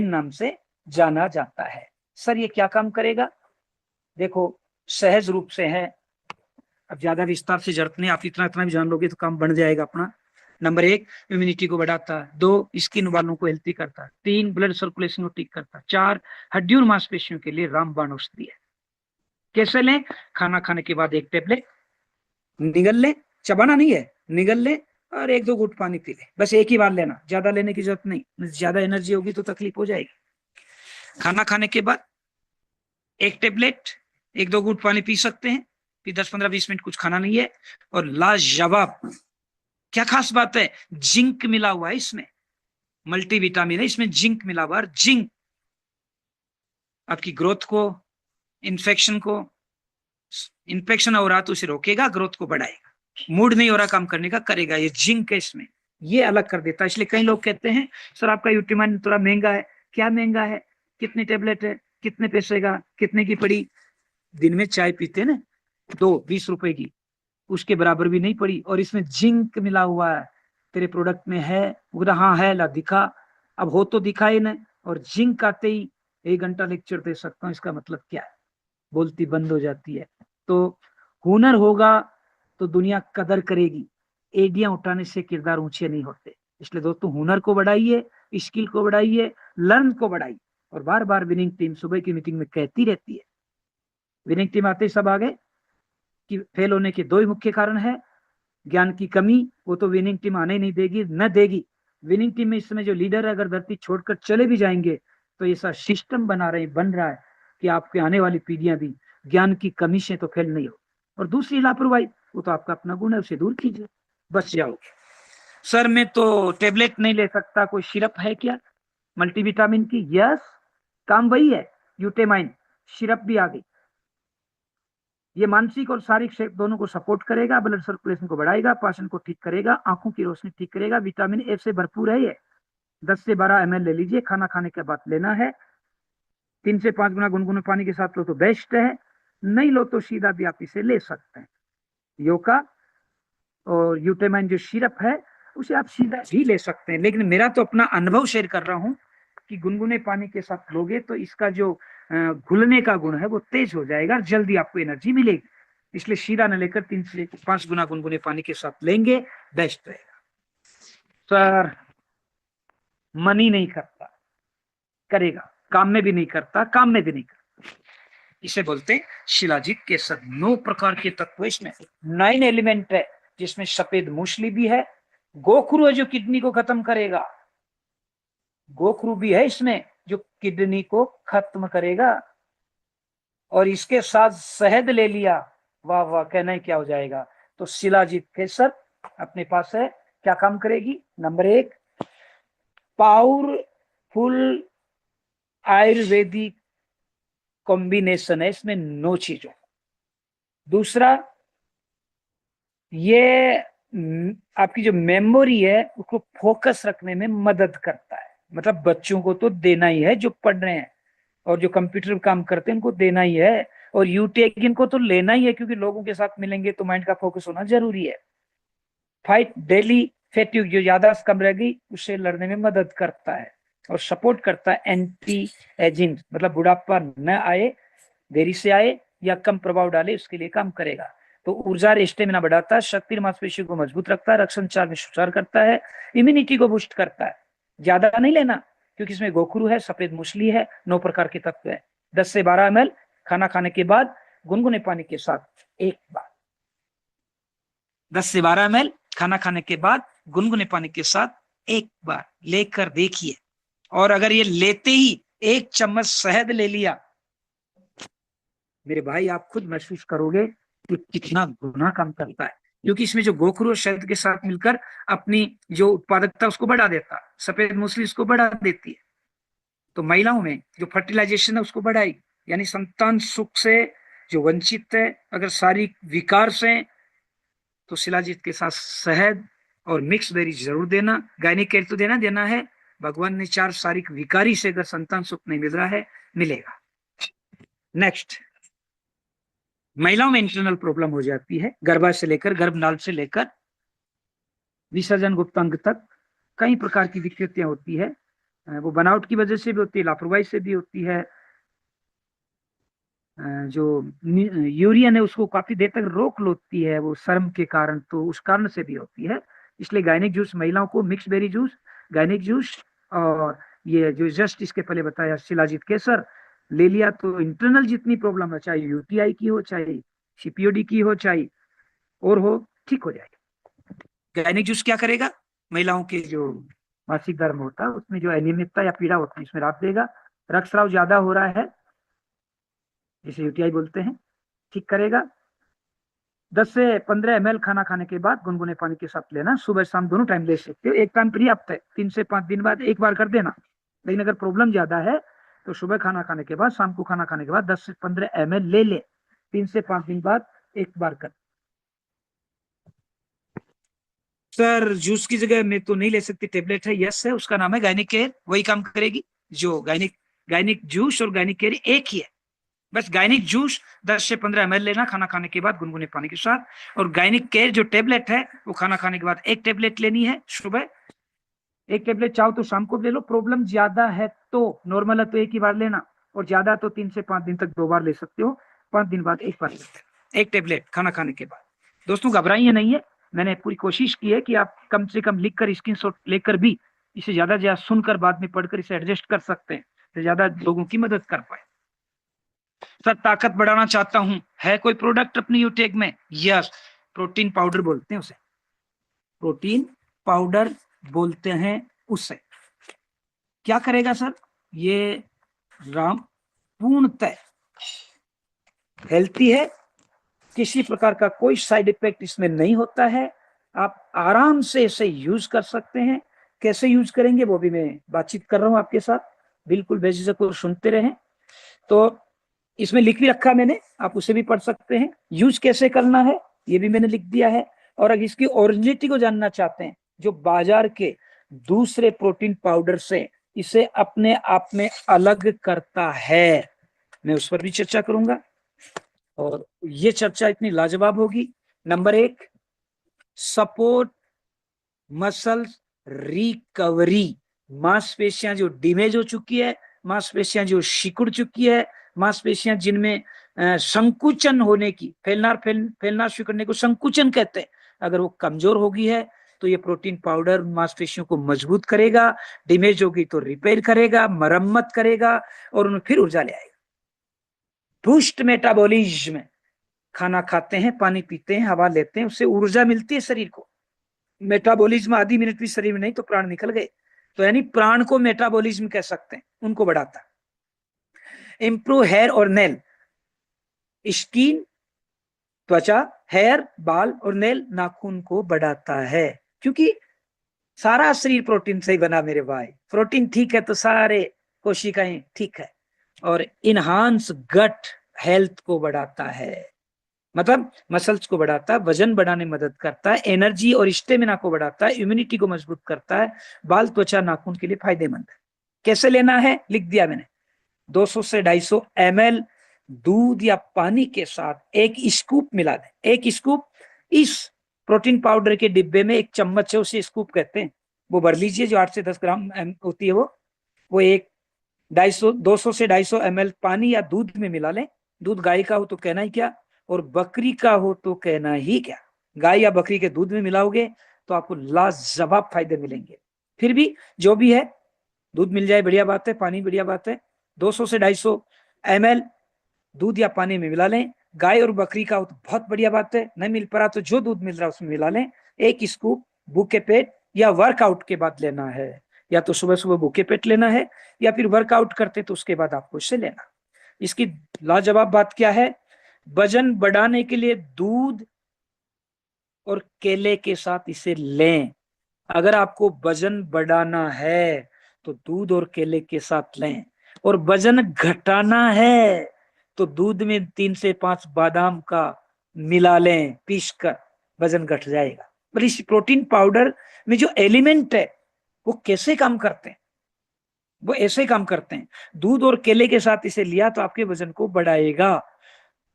नाम से जाना जाता है। सर ये क्या काम करेगा, देखो सहज रूप से है, अब ज्यादा विस्तार से जरूरत नहीं, आप इतना इतना भी जान लोगे तो काम बन जाएगा अपना। नंबर 1, इम्यूनिटी को बढ़ाता है। 2, स्किन वालों को हेल्थी करता है। 3, ब्लड सर्कुलेशन को ठीक करता है। 4, हड्डियों और मांसपेशियों के लिए रामबाण औषधि है। कैसे लें, खाना खाने के बाद 1 टेबलेट निगल लें, चबाना नहीं है, निगल लें और 1-2 घूंट पानी पी लें, बस एक ही बार लेना, ज्यादा लेने की जरूरत नहीं, ज्यादा एनर्जी होगी तो तकलीफ हो जाएगी। खाना खाने के बाद 1 टेबलेट, 1-2 घूंट पानी पी सकते हैं, फिर 10-15-20 मिनट कुछ खाना नहीं है। और लाजवाब, क्या खास बात है, जिंक मिला हुआ है इसमें, मल्टीविटामिन है इसमें, जिंक मिला हुआ है। जिंक आपकी ग्रोथ को, इन्फेक्शन को, इन्फेक्शन हो रहा तो उसे रोकेगा, ग्रोथ को बढ़ाएगा, मूड नहीं हो रहा काम करने का, करेगा, ये जिंक है इसमें, ये अलग कर देता है। इसलिए कई लोग कहते हैं सर आपका यूटिमाइन थोड़ा महंगा है। क्या महंगा है, कितनी टेबलेट है, कितने पैसे का, कितने की पड़ी। दिन में चाय पीते हैं ना 2 20 रुपए की, उसके बराबर भी नहीं पड़ी, और इसमें जिंक मिला हुआ है, तेरे प्रोडक्ट में है? वो कहता हाँ है, ला दिखा। अब हो तो दिखा ही नहीं, और जिंक आते ही 1 घंटा लेक्चर दे सकता हूँ, इसका मतलब क्या है? बोलती बंद हो जाती है। तो हुनर होगा तो दुनिया कदर करेगी, एडियां उठाने से किरदार ऊंचे नहीं होते। इसलिए दोस्तों हुनर को बढ़ाइए, स्किल को बढ़ाइए, लर्न को बढ़ाइए। और बार बार विनिंग टीम सुबह की मीटिंग में कहती रहती है, विनिंग टीम आते ही सब आगे कि फेल होने के 2 ही मुख्य कारण है, ज्ञान की कमी, वो तो विनिंग टीम आने नहीं देगी, न देगी। विनिंग टीम में इस समय जो लीडर है, अगर धरती छोड़कर चले भी जाएंगे तो ऐसा सिस्टम बन रहा है कि आपके आने वाली पीढ़ियां भी ज्ञान की कमी से तो फेल नहीं हो। और दूसरी लापरवाही, वो तो आपका अपना गुण है, उसे दूर कीजिए, बच जाओगे। सर मैं तो टेबलेट नहीं ले सकता, कोई सिरप है क्या मल्टीविटामिन की? यस, काम वही है, यूटेमाइन सिरप भी आ गई। ये मानसिक और शारीरिक शेप दोनों को सपोर्ट करेगा, ब्लड सर्कुलेशन को बढ़ाएगा, पाचन को ठीक करेगा, आंखों की रोशनी ठीक करेगा, विटामिन ए से भरपूर है ये। 10 से 12 ml ले लीजिए, खाना खाने के बाद लेना है। 3 से 5 गुना गुनगुने पानी के साथ लो तो बेस्ट है, नहीं लो तो सीधा भी आप इसे ले सकते हैं। योका और यूटेमाइन जो सिरप है उसे आप सीधा भी ले सकते हैं, लेकिन मेरा तो अपना अनुभव शेयर कर रहा हूं कि गुनगुने पानी के साथ लोगे तो इसका जो घुलने का गुण है वो तेज हो जाएगा, जल्दी आपको एनर्जी मिलेगी। इसलिए सीधा न लेकर 3 से 5 गुना गुनगुने पानी के साथ लेंगे, बेस्ट रहेगा। सर मन ही नहीं करता, करेगा, काम में भी नहीं करता, काम में भी नहीं करता, इसे बोलते हैं शिलाजीत केसर। 9 प्रकार के तत्व इसमें, 9 एलिमेंट है, जिसमें सफेद मूसली भी है, गोखरू है जो किडनी को खत्म करेगा, गोखरू भी है इसमें जो किडनी को खत्म करेगा, और इसके साथ शहद ले लिया, वाह वाह, कहना ही क्या हो जाएगा। तो शिलाजीत केसर अपने पास है, क्या काम करेगी? नंबर 1, पावरफुल आयुर्वेदिक कॉम्बिनेशन है, इसमें 9 चीजों। दूसरा, ये आपकी जो मेमोरी है उसको फोकस रखने में मदद करता है, मतलब बच्चों को तो देना ही है जो पढ़ रहे हैं, और जो कंप्यूटर पर काम करते हैं उनको देना ही है, और यूटेक इनको तो लेना ही है, क्योंकि लोगों के साथ मिलेंगे तो माइंड का फोकस होना जरूरी है। फाइट डेली फैटिग, जो याददाश्त कम रहेगी उससे लड़ने में मदद करता है, और सपोर्ट करता है एंटी एजिंग, मतलब बुढ़ापा न आए, देरी से आए या कम प्रभाव डाले, उसके लिए काम करेगा। तो ऊर्जा और स्टेमिना बढ़ाता है, शक्ति मांसपेशियों को मजबूत रखता है, रक्षण चाल में सुधार करता है, इम्यूनिटी को बूस्ट करता है। ज्यादा नहीं लेना, क्योंकि इसमें गोखरू है, सफेद मूसली है, 9 प्रकार के तत्व है। 10 से 12 ml खाना खाने के बाद गुनगुने पानी के साथ एक बार, 10 से 12 ml खाना खाने के बाद गुनगुने पानी के साथ एक बार लेकर देखिए। और अगर ये लेते ही 1 चम्मच शहद ले लिया, मेरे भाई आप खुद महसूस करोगे कि कितना गुना काम करता है, क्योंकि इसमें जो गोखरू और शहद के साथ मिलकर अपनी जो उत्पादकता उसको बढ़ा देता है, सफेद मूसली उसको बढ़ा देती है। तो महिलाओं में जो फर्टिलाइजेशन है उसको बढ़ाएगी, यानी संतान सुख से जो वंचित है, अगर शारीरिक विकार से, तो शिलाजीत के साथ शहद और मिक्स बेरी जरूर देना। गायनिक केयर तो देना है, भगवान ने 4 शारीरिक विकारी से अगर संतान सुख नहीं मिल रहा है, मिलेगा। नेक्स्ट, महिलाओं में इंटरनल प्रॉब्लम हो जाती है, गर्भाशय से लेकर गर्भनाल से लेकर विसर्जन गुप्तांग तक कई प्रकार की विकृतियां होती है, वो बनावट की वजह से भी होती है, लापरवाही से भी होती है, जो यूरियन है उसको काफी देर तक रोक लेती है वो शर्म के कारण, तो उस कारण से भी होती है। इसलिए गायनिक जूस महिलाओं को, mix berry juice, gynaec juice, और ये जो जस्ट इसके पहले बताया शिलाजीत केसर ले लिया, तो इंटरनल जितनी प्रॉब्लम है, चाहे यूटीआई की हो, चाहे सीपीओडी की हो, चाहे और हो, ठीक हो जाएगी। गायनिक जूस क्या करेगा? महिलाओं के जो मासिक धर्म होता है उसमें जो अनियमितता या पीड़ा होती है इसमें राहत देगा। रक्तस्राव ज्यादा हो रहा है, जिसे यूटीआई बोलते हैं, ठीक करेगा। 10 से 15 ml खाना खाने के बाद गुनगुने पानी के साथ लेना, सुबह शाम दोनों टाइम ले सकते हो, एक टाइम पर्याप्त है, 3 से 5 दिन बाद एक बार कर देना। लेकिन अगर प्रॉब्लम ज्यादा है तो सुबह खाना खाने के बाद, शाम को खाना खाने के बाद 10 से 15 ml ले 3 से 5 दिन बाद एक बार कर। सर जूस की जगह मैं तो नहीं ले सकती, टेबलेट है, यस है, उसका नाम है गायनिक केयर, वही काम करेगी। जो गायनिक जूस और गायनिक केयर एक ही है, बस गायनिक जूस 10 से 15 ml लेना खाना खाने के बाद गुनगुने पानी के साथ, और गायनिक केयर जो टेबलेट है वो खाना खाने के बाद 1 टेबलेट लेनी है सुबह, 1 टेबलेट चाहो तो शाम को ले लो। प्रॉब्लम ज्यादा है तो, नॉर्मल है तो 1 ही बार लेना, और ज्यादा तो 3 से 5 दिन तक 2 बार ले सकते हो, 5 दिन बाद 1 बार लेते हैं 1 टेबलेट खाना खाने के बाद। दोस्तों घबराइए नहीं है, मैंने पूरी कोशिश की है कि आप कम से कम लिखकर स्क्रीनशॉट लेकर भी इसे ज्यादा ज्यादा सुनकर बाद में पढ़कर इसे एडजस्ट कर सकते हैं, तो ज्यादा लोगों की मदद कर पाए। सर ताकत बढ़ाना चाहता हूं, है कोई प्रोडक्ट अपनी यूटेक में? यस, प्रोटीन पाउडर बोलते हैं उसे, प्रोटीन पाउडर बोलते हैं उसे। क्या करेगा सर? ये राम पूर्णतः हेल्थी है, किसी प्रकार का कोई साइड इफेक्ट इसमें नहीं होता है, आप आराम से इसे यूज कर सकते हैं। कैसे यूज करेंगे वो भी मैं बातचीत कर रहा हूं आपके साथ, बिल्कुल बेझिझक और सुनते रहें। तो इसमें लिख भी रखा मैंने, आप उसे भी पढ़ सकते हैं। यूज कैसे करना है ये भी मैंने लिख दिया है। और अगर इसकी ओरिजिनिटी को जानना चाहते हैं, जो बाजार के दूसरे प्रोटीन पाउडर से इसे अपने आप में अलग करता है, मैं उस पर भी चर्चा करूंगा, और ये चर्चा इतनी लाजवाब होगी। नंबर 1, सपोर्ट मसल्स रिकवरी, मांसपेशियां जो डैमेज हो चुकी है, मांसपेशियां जो सिकुड़ चुकी है, मांसपेशियां जिनमें संकुचन होने की, फैलना सिकुड़ने को संकुचन कहते हैं, अगर वो कमजोर होगी है तो ये प्रोटीन पाउडर मांसपेशियों को मजबूत करेगा, डैमेज होगी तो रिपेयर करेगा, मरम्मत करेगा, और उन्हें फिर ऊर्जा ले आएगा। बूस्ट मेटाबॉलिज्म, खाना खाते हैं, पानी पीते हैं, हवा लेते हैं, उससे ऊर्जा मिलती है शरीर को। मेटाबॉलिज्म आधी मिनट भी शरीर में नहीं तो प्राण निकल गए, तो यानी प्राण को मेटाबॉलिज्म कह सकते हैं, उनको बढ़ाता है। इंप्रूव हेयर और नेल, स्किन त्वचा, हेयर बाल और नेल नाखून को बढ़ाता है, क्योंकि सारा शरीर प्रोटीन से ही बना मेरे भाई, प्रोटीन ठीक है तो सारे कोशिकाएं ठीक है। और इनहांस गट हेल्थ को बढ़ाता है, मतलब मसल्स को बढ़ाता है, वजन बढ़ाने में मदद करता है, एनर्जी और स्टेमिना को बढ़ाता है, इम्यूनिटी को मजबूत करता है, बाल त्वचा नाखून के लिए फायदेमंद है। कैसे लेना है लिख दिया मैंने, 200 से 250 ml दूध या पानी के साथ 1 स्कूप मिला दें। 1 स्कूप, इस प्रोटीन पाउडर के डिब्बे में 1 चम्मच है, उसे स्कूप कहते हैं, वो भर लीजिए, जो 8 से 10 ग्राम होती है वो 200 से 250 ml पानी या दूध में मिला लें। दूध गाय का हो तो कहना ही क्या, और बकरी का हो तो कहना ही क्या। गाय या बकरी के दूध में मिलाओगे तो आपको लाजवाब फायदे मिलेंगे। फिर भी जो भी है, दूध मिल जाए बढ़िया बात है, पानी बढ़िया बात है। 200 से 250 ml दूध या पानी में मिला लें। गाय और बकरी का हो तो बहुत बढ़िया बात है, नहीं मिल पा रहा तो जो दूध मिल रहा है उसमें मिला लें। 1 स्कूप भूखे पेट या वर्कआउट के बाद लेना है, या तो सुबह सुबह भूखे पेट लेना है, या फिर वर्कआउट करते तो उसके बाद आपको इसे लेना। इसकी लाजवाब बात क्या है, वजन बढ़ाने के लिए दूध और केले के साथ इसे लें। अगर आपको वजन बढ़ाना है तो दूध और केले के साथ लें, और वजन घटाना है तो दूध में 3 से 5 बादाम का मिला लें, पीस कर, वजन घट जाएगा। पर इस प्रोटीन पाउडर में जो एलिमेंट है वो कैसे काम करते हैं, वो ऐसे काम करते हैं, दूध और केले के साथ इसे लिया तो आपके वजन को बढ़ाएगा,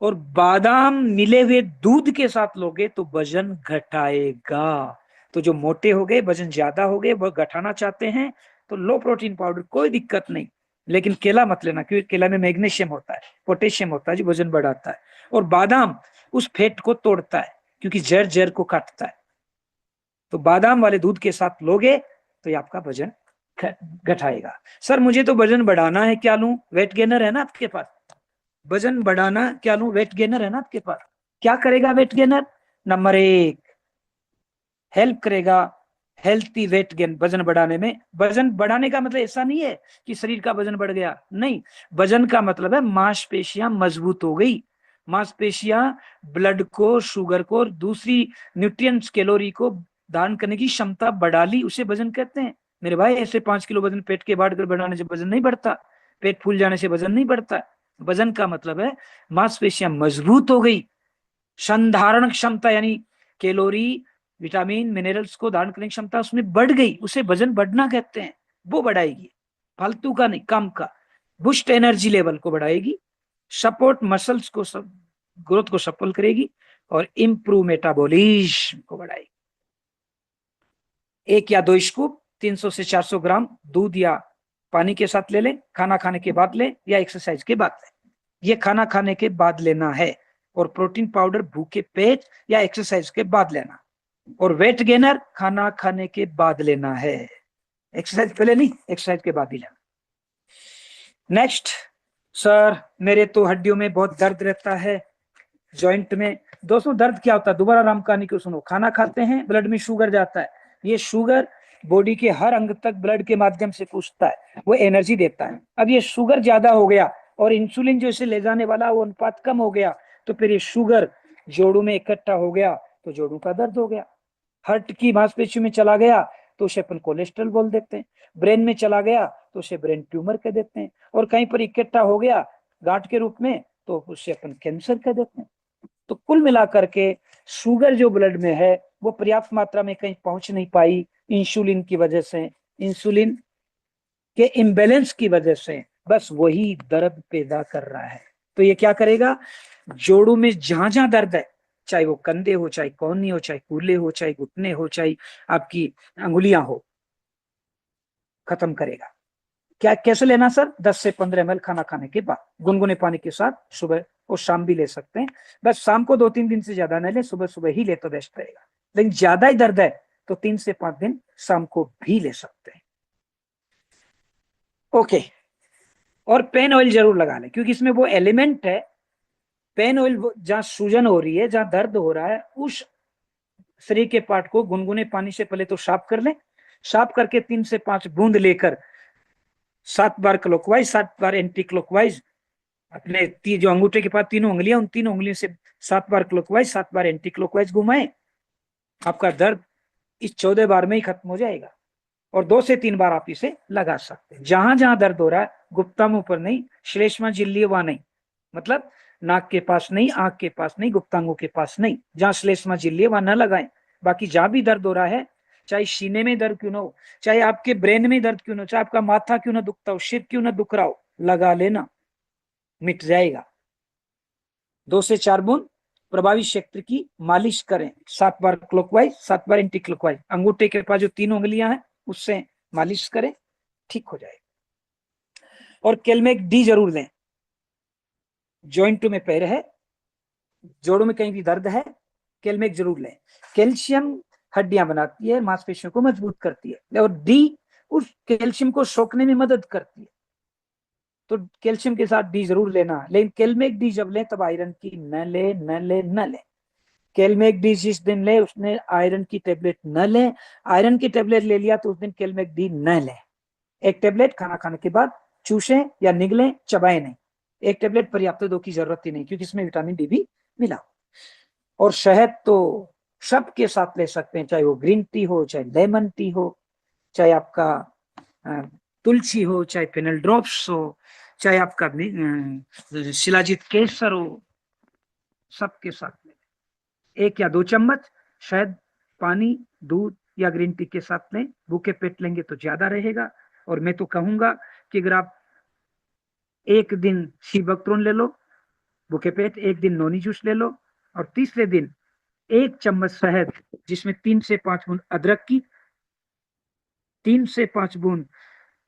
और बादाम मिले हुए दूध के साथ लोगे तो वजन घटाएगा। तो जो मोटे हो गए, वजन ज्यादा हो गए, वह घटाना चाहते हैं तो लो प्रोटीन पाउडर कोई दिक्कत नहीं, लेकिन केला मत लेना, क्योंकि केला में मैग्नीशियम होता है, पोटेशियम होता है, जो वजन बढ़ाता है, और बादाम उस फैट को तोड़ता है, क्योंकि जड़ जड़ को काटता है। तो बादाम वाले दूध के साथ लोगे तो ये आपका वजन घटाएगा। सर मुझे तो वजन बढ़ाना है, क्या लूं? वेट गेनर है ना आपके पास? वजन बढ़ाना क्या लूं? वेट गेनर है ना आपके पास? क्या करेगा वेट गेनर? नंबर 1, हेल्प करेगा हेल्थी वेट गेन, वजन बढ़ाने में। वजन बढ़ाने का मतलब ऐसा नहीं है कि शरीर का वजन बढ़ गया, नहीं, वजन का मतलब है मांसपेशियां मजबूत हो गई, मांसपेशियां ब्लड को, शुगर को, दूसरी न्यूट्रिएंट्स, कैलोरी को धारण करने की क्षमता बढ़ा ली, उसे वजन कहते हैं। मेरे भाई ऐसे 5 किलो वजन पेट के बढ़कर बढ़ाने से वजन नहीं बढ़ता, पेट फूल जाने से वजन नहीं बढ़ता। वजन का मतलब है मांसपेशियां मजबूत हो गई, संधारण क्षमता यानी कैलोरी, विटामिन, मिनरल्स को धारण करने की क्षमता उसमें बढ़ गई, उसे वजन बढ़ना कहते हैं। वो बढ़ाएगी, फालतू का नहीं, काम का। बूस्ट एनर्जी लेवल को बढ़ाएगी, सपोर्ट मसल्स को ग्रोथ को सफल करेगी और इम्प्रूव मेटाबॉलिज्म को बढ़ाएगी। 1 या 2 स्कूप 300 से 400 ग्राम दूध या पानी के साथ ले लें, खाना खाने के बाद लें या एक्सरसाइज के बाद लें। ये खाना खाने के बाद लेना है। और प्रोटीन पाउडर भूखे पेट या एक्सरसाइज के बाद लेना। और वेट गेनर खाना खाने के बाद लेना है, एक्सरसाइज पहले नहीं, एक्सरसाइज के बाद ही लेना। नेक्स्ट, सर मेरे तो हड्डियों में बहुत दर्द रहता है, जॉइंट में। दोस्तों दर्द क्या होता है, दोबारा राम कहानी को सुनो। खाना खाते हैं, ब्लड में शुगर जाता है, ये शुगर बॉडी के हर अंग तक ब्लड के माध्यम से पहुंचता है, वो एनर्जी देता है। अब ये शुगर ज्यादा हो गया और इंसुलिन जो इसे ले जाने वाला वो अनुपात कम हो गया, तो फिर ये शुगर जोड़ों में इकट्ठा हो गया तो जोड़ों का दर्द हो गया। हार्ट की मांसपेशियों में चला गया तो उसे अपन कोलेस्ट्रॉल बोल देते हैं। ब्रेन में चला गया तो उसे ब्रेन ट्यूमर कह देते हैं। और कहीं पर इकट्ठा हो गया गांठ के रूप में तो उसे अपन कैंसर कह देते हैं। तो कुल मिलाकर के शुगर जो ब्लड में है वो पर्याप्त मात्रा में कहीं पहुंच नहीं पाई इंसुलिन की वजह से, इंसुलिन के इम्बैलेंस की वजह से, बस वही दर्द पैदा कर रहा है। तो ये क्या करेगा, जोड़ों में जहां जहां दर्द है, चाहे वो कंधे हो, चाहे कोहनी हो, चाहे कूल्हे हो, चाहे घुटने हो, चाहे आपकी अंगुलियां हो, खत्म करेगा। क्या कैसे लेना सर, 10 से 15 ml खाना खाने के बाद गुनगुने पानी के साथ, सुबह और शाम भी ले सकते हैं। बस शाम को 2-3 दिन से ज्यादा न ले, सुबह सुबह ही ले तो बेस्ट रहेगा। लेकिन ज्यादा ही दर्द है तो 3 से 5 दिन शाम को भी ले सकते हैं। ओके, और पेन ऑयल जरूर लगा लें, क्योंकि इसमें वो एलिमेंट है। पेन ऑयल जहां सूजन हो रही है, जहां दर्द हो रहा है, उस शरीर के पार्ट को गुनगुने पानी से पहले तो साफ कर लें। साफ करके 3 से 5 बूंद लेकर 7 बार क्लॉकवाइज, 7 बार एंटी क्लॉकवाइज, अपने जो अंगूठे के पास 3 उंगलियां, उन 3 उंगलियों से 7 बार क्लॉकवाइज, 7 बार एंटी क्लॉकवाइज घुमाएं। आपका दर्द इस 14 बार में ही खत्म हो जाएगा। और 2 से 3 बार आप इसे लगा सकते हैं। जहां जहां दर्द हो रहा है, गुप्तांगों पर नहीं, श्लेष्मा झिल्ली वहां नहीं, मतलब नाक के पास नहीं, आंख के पास नहीं, गुप्तांगों के पास नहीं। जहां श्लेष्मा झिल्ली वहां न लगाएं। बाकी जहां भी दर्द हो रहा है, चाहे सीने में दर्द क्यों ना हो, चाहे आपके ब्रेन में दर्द क्यों ना हो, चाहे आपका माथा क्यों ना दुखता हो, सिर क्यों ना दुख रहा हो, लगा लेना, मिट जाएगा। 2 से 4 बूंद प्रभावित क्षेत्र की मालिश करें, 7 बार क्लॉकवाइज, 7 बार एंटी क्लॉकवाइज। अंगूठे के पास जो 3 उंगलियां हैं उससे मालिश करें, ठीक हो जाएगा। और कैलमेक डी जरूर लें। जॉइंटों में पैर है, जोड़ों में कहीं भी दर्द है, कैलमेक जरूर लें। कैल्शियम हड्डियां बनाती है, मांसपेशियों को मजबूत करती है, और डी उस कैल्शियम को सोखने में मदद करती है। तो कैल्शियम के साथ डी जरूर लेना। लेकिन कैलमेक डी जब लें तब आयरन की न ले, न ले, न ले। कैलमेक डी जिस दिन ले उसने आयरन की टेबलेट न ले। आयरन की टेबलेट ले लिया तो उस दिन कैलमेक डी न ले। एक टेबलेट खाना खाने के बाद चूसें या निगलें, चबाएं नहीं। एक टेबलेट पर्याप्त, 2 की जरूरत ही नहीं, क्योंकि इसमें विटामिन डी भी मिला। और शहद तो सबके साथ ले सकते हैं, चाहे वो ग्रीन टी हो, चाहे लेमन टी हो, चाहे आपका तुलसी हो, चाहे फेनल ड्रॉप्स हो, चाहे आपका शिलाजीत केसर हो, सबके साथ में 1 या 2 चम्मच शहद पानी, दूध या ग्रीन टी के साथ लें। भूखे पेट लेंगे तो ज्यादा रहेगा। और मैं तो कहूंगा कि अगर आप एक दिन सीबकत्रोन ले लो भूखे पेट, एक दिन नोनी जूस ले लो, और तीसरे दिन 1 चम्मच शहद जिसमें 3 से 5 बूंद अदरक की, 3 से 5 बूंद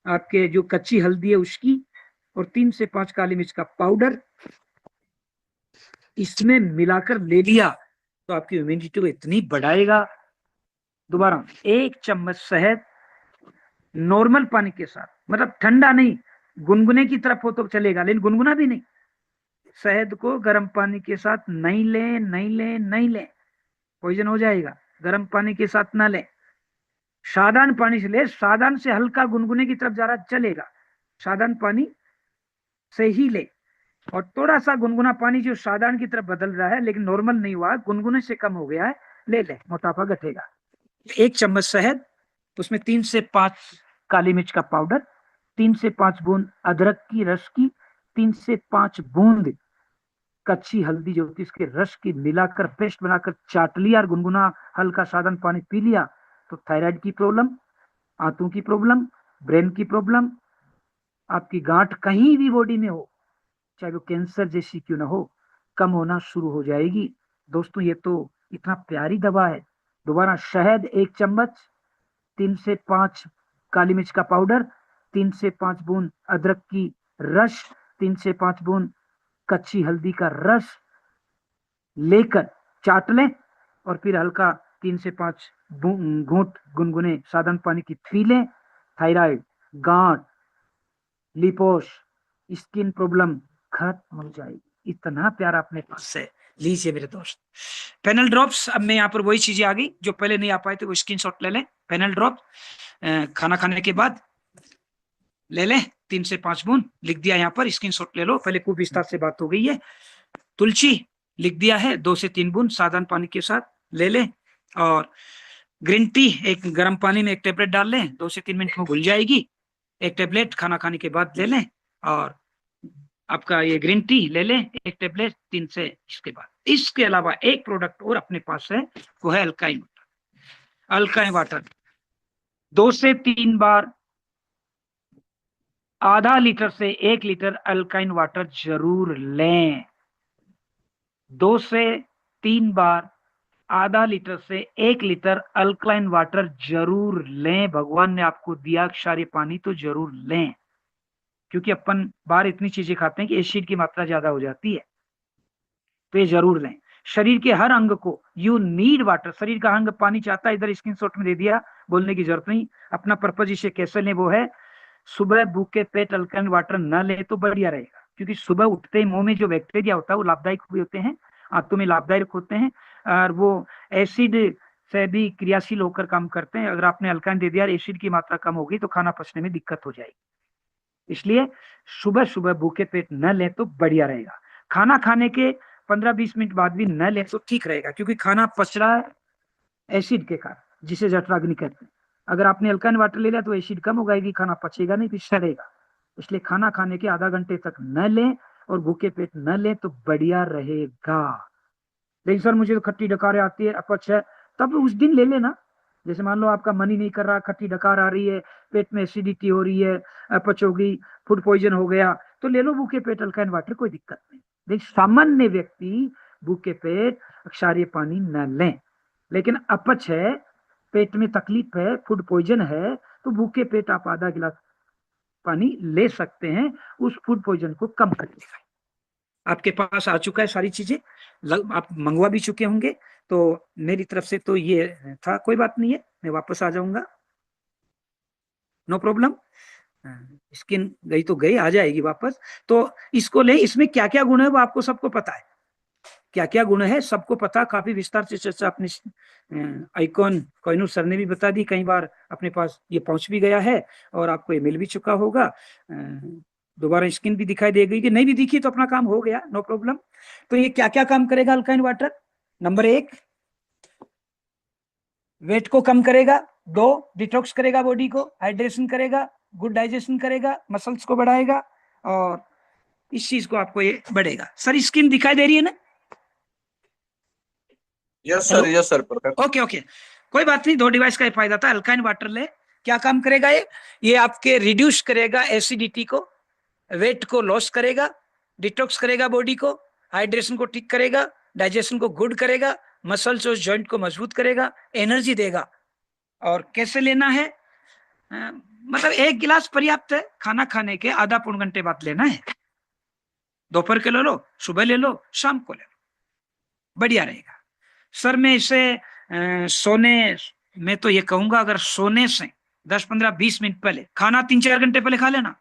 आपके जो कच्ची हल्दी है उसकी, और 3 से 5 काली मिर्च का पाउडर, इसमें मिलाकर ले लिया तो आपकी इम्यूनिटी को इतनी बढ़ाएगा। दोबारा 1 चम्मच शहद नॉर्मल पानी के साथ, मतलब ठंडा नहीं, गुनगुने की तरफ हो तो चलेगा, लेकिन गुनगुना भी नहीं। शहद को गर्म पानी के साथ नहीं ले, नहीं ले, नहीं ले, पॉइजन हो जाएगा। गर्म पानी के साथ ना ले, साधारण पानी से ले। साधारण से हल्का गुनगुने की तरफ जा रहा चलेगा, साधारण पानी से ही ले। और थोड़ा सा गुनगुना पानी जो साधारण की तरफ बदल रहा है लेकिन नॉर्मल नहीं हुआ, गुनगुने से कम हो गया है, ले ले, मोटापा घटेगा। 1 चम्मच शहद, उसमें 3 से 5 काली मिर्च का पाउडर, 3 से 5 बूंद अदरक की रस की, 3 से 5 बूंद कच्ची हल्दी जो कि इसके रस की मिलाकर पेस्ट बनाकर चाट लिया और गुनगुना हल्का साधारण पानी पी लिया, तो थायराइड की प्रॉब्लम, आंतों की प्रॉब्लम, ब्रेन की प्रॉब्लम, आपकी गांठ कहीं भी बॉडी में हो, चाहे वो कैंसर जैसी क्यों ना हो, कम होना शुरू हो जाएगी। दोस्तों ये तो इतना प्यारी दवा है। दोबारा, शहद 1 चम्मच, 3 से 5 काली मिर्च का पाउडर, 3 से 5 बूंद अदरक की रस, 3 से 5 बूंद कच्ची हल्दी का रस लेकर चाट लें और फिर हल्का 3 से 5 घूंट गुनगुने साधारण पानी की पी लें। थायराइड, गांठ, लिपोस, स्किन प्रॉब्लम खत्म हो जाएगी। इतना प्यारा अपने पास है। लीजिए मेरे दोस्त, पेनल ड्रॉप्स। अब मैं यहाँ पर वही चीजें आ गई जो पहले नहीं आ पाए थे, वो स्क्रीनशॉट ले लें। पेनल ड्रॉप खाना खाने के बाद ले लें, 3 से 5 बूंद, लिख दिया यहाँ पर, स्क्रीनशॉट ले लो। पहले खूब विस्तार से बात हो गई है। तुलसी लिख दिया है, 2 से 3 बूंद साधारण पानी के साथ ले लें। और ग्रीन टी एक गर्म पानी में 1 टेबलेट डाल लें, 2 से 3 मिनट में घुल जाएगी। 1 टेबलेट खाना खाने के बाद ले लें। और आपका ये ग्रीन टी ले लें 1 टेबलेट 3 से इसके बाद। इसके अलावा एक प्रोडक्ट और अपने पास है, वो है अल्काइन वाटर। अल्काइन वाटर 2 से 3 बार आधा लीटर से 1 लीटर अल्काइन वाटर जरूर लें। 2 से 3 बार आधा लीटर से 1 लीटर अल्कलाइन वाटर जरूर लें। भगवान ने आपको दिया क्षारीय पानी तो जरूर लें, क्योंकि अपन बाहर इतनी चीजें खाते हैं कि एसिड की मात्रा ज्यादा हो जाती है, तो ये जरूर लें। शरीर के हर अंग को यू नीड वाटर, शरीर का अंग पानी चाहता है, इधर स्क्रीनशॉट में दे दिया, बोलने की जरूरत नहीं। अपना पर्पज इसे कैसे लें, वो है सुबह भूखे पेट अल्कलाइन वाटर न ले तो बढ़िया रहेगा, क्योंकि सुबह उठते ही मुंह में जो बैक्टीरिया होता है वो लाभदायक भी होते हैं, आंतों में लाभदायक होते हैं, और वो एसिड से भी क्रियाशील होकर काम करते हैं। अगर आपने अल्काइन दे दिया, एसिड की मात्रा कम होगी तो खाना पचने में दिक्कत हो जाएगी। इसलिए सुबह सुबह भूखे पेट न ले तो बढ़िया रहेगा। खाना खाने के 15-20 मिनट बाद भी न ले तो ठीक रहेगा, क्योंकि खाना पच रहा है एसिड के कारण, जिसे जठराग्नि कहते हैं। अगर आपने अल्काइन वाटर ले लिया तो एसिड कम हो जाएगी, खाना पचेगा नहीं, फिर सड़ेगा। इसलिए खाना खाने के आधा घंटे तक न लें और भूखे पेट न लें तो बढ़िया रहेगा। लेकिन सर मुझे तो खट्टी डकारें आती है, अपच है, तब उस दिन ले लेना। जैसे मान लो आपका मन ही नहीं कर रहा, खट्टी डकार आ रही है, पेट में एसिडिटी हो रही है, अपच होगी, फूड पॉइजन हो गया, तो ले लो भूखे पेट अल्काइन वाटर, कोई दिक्कत नहीं। लेकिन सामान्य व्यक्ति भूखे पेट क्षारीय पानी न लें। लेकिन अपच है, पेट में तकलीफ है, फूड पॉइजन है, तो भूखे पेट आप आधा गिलास पानी ले सकते हैं, उस फूड पॉइजन को कम करने का। आपके पास आ चुका है सारी चीजें, आप मंगवा भी चुके होंगे, तो मेरी तरफ से तो ये था, कोई बात नहीं है, मैं वापस आ जाऊंगा, नो प्रॉब्लम। स्किन गई तो गई, आ जाएगी वापस। तो इसको ले, इसमें क्या क्या गुण है वो आपको सबको पता है, क्या क्या गुण है सबको पता, काफी विस्तार से चर्चा अपने आइकॉन कोहिनूर सर ने भी बता दी, कई बार अपने पास ये पहुंच भी गया है और आपको ये मिल भी चुका होगा। दोबारा स्क्रीन भी दिखाई देगी, कि नहीं भी दिखी तो अपना काम हो गया, नो प्रॉब्लम। तो ये क्या क्या काम करेगा अल्काइन वाटर? नंबर 1, वेट को कम करेगा। 2, डिटॉक्स करेगा बॉडी को, हाइड्रेशन करेगा, गुड डाइजेशन करेगा, मसल्स को बढ़ाएगा, और इस चीज को आपको ये बढ़ेगा। सर स्क्रीन दिखाई दे रही है ना? Yes sir perfect. Okay okay, कोई बात नहीं, 2 डिवाइस का फायदा था। अल्काइन वाटर ले, क्या काम करेगा ये आपके रिड्यूस करेगा एसिडिटी को, वेट को लॉस करेगा, डिटॉक्स करेगा बॉडी को, हाइड्रेशन को ठीक करेगा, डाइजेशन को गुड करेगा, मसल्स और जॉइंट को मजबूत करेगा, एनर्जी देगा। और कैसे लेना है? मतलब 1 गिलास पर्याप्त है, खाना खाने के आधा पौन घंटे बाद लेना है। दोपहर के ले लो, सुबह ले लो, शाम को ले लो, बढ़िया रहेगा। सर मैं इसे सोने में तो ये कहूंगा, अगर सोने से 10-15-20 मिनट पहले, खाना 3-4 घंटे पहले खा लेना,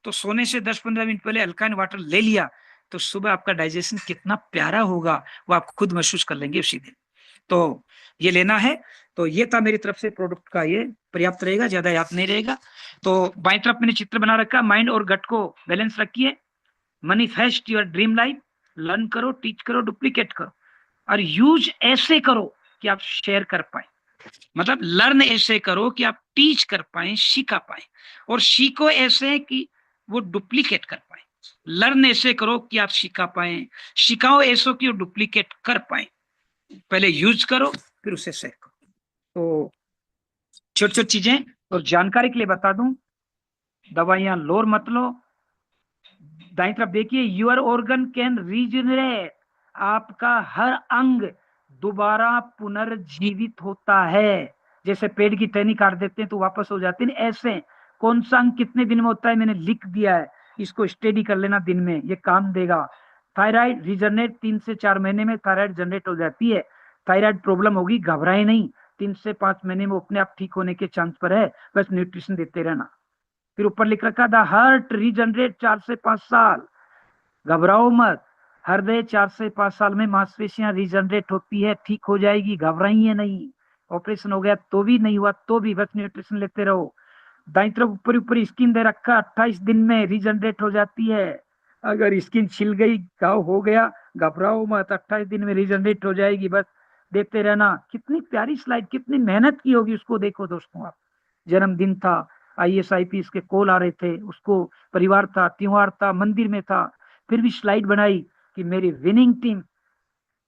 तो सोने से 10-15 मिनट पहले अल्काइन वाटर ले लिया, तो सुबह आपका डाइजेशन कितना प्यारा होगा वो आप खुद महसूस कर लेंगे उसी दिन। तो ये लेना है। तो ये था मेरी तरफ से प्रोडक्ट का, ये पर्याप्त रहेगा, ज्यादा याद नहीं रहेगा। तो बाई तरफ मैंने चित्र बना रखा, माइंड और गट को बैलेंस रखिए, manifest your dream life, learn करो, टीच करो, डुप्लीकेट करो, और यूज ऐसे करो कि आप शेयर कर पाए। मतलब लर्न ऐसे करो कि आप टीच कर पाए, सिखा पाए, और सीखो ऐसे कि वो डुप्लीकेट कर पाए। लर्न ऐसे करो कि आप सिखा पाए, सिखाओ ऐसे कि वो डुप्लीकेट कर पाए। पहले यूज करो, फिर उसे शेयर करो। तो छोटी छोटी चीजें, और जानकारी के लिए बता दूं, दवाइयां लो मत लो, दाईं तरफ देखिए, यूर ऑर्गन कैन रीजनरेट, आपका हर अंग दोबारा पुनर्जीवित होता है। जैसे पेड़ की टहनी काट देते हैं तो वापस हो जाते हैं, ऐसे कौन सा अंग कितने दिन में होता है मैंने लिख दिया है, इसको स्टडी कर लेना, दिन में ये काम देगा। थायराइड रीजनरेट 3 से 4 महीने में थायराइड जनरेट हो जाती है। थायराइड प्रॉब्लम होगी, घबराए नहीं, 3 से 5 महीने में अपने आप ठीक होने के चांस पर है, बस न्यूट्रिशन देते रहना। फिर ऊपर लिख रखा द हार्ट रीजनरेट 4 से 5 साल, घबराओ मत, हृदय 4 से 5 साल में मांसपेशियां रीजनरेट होती है, ठीक हो जाएगी, घबराइए नहीं। ऑपरेशन हो गया तो भी, नहीं हुआ तो भी, बस न्यूट्रिशन लेते रहो। दाईं तरफ ऊपर ऊपर स्किन दे रखा, 28 दिन में रीजनरेट हो जाती है। अगर स्किन छिल गई, घाव हो गया, घबराओ मत, 28 दिन में रीजनरेट हो जाएगी, बस देते रहना। कितनी प्यारी स्लाइड, कितनी मेहनत की होगी उसको देखो दोस्तों आप। जन्मदिन था, IAS IPS के कॉल आ रहे थे, उसको परिवार था, त्योहार था, मंदिर में था, फिर भी स्लाइड बनाई कि मेरी विनिंग टीम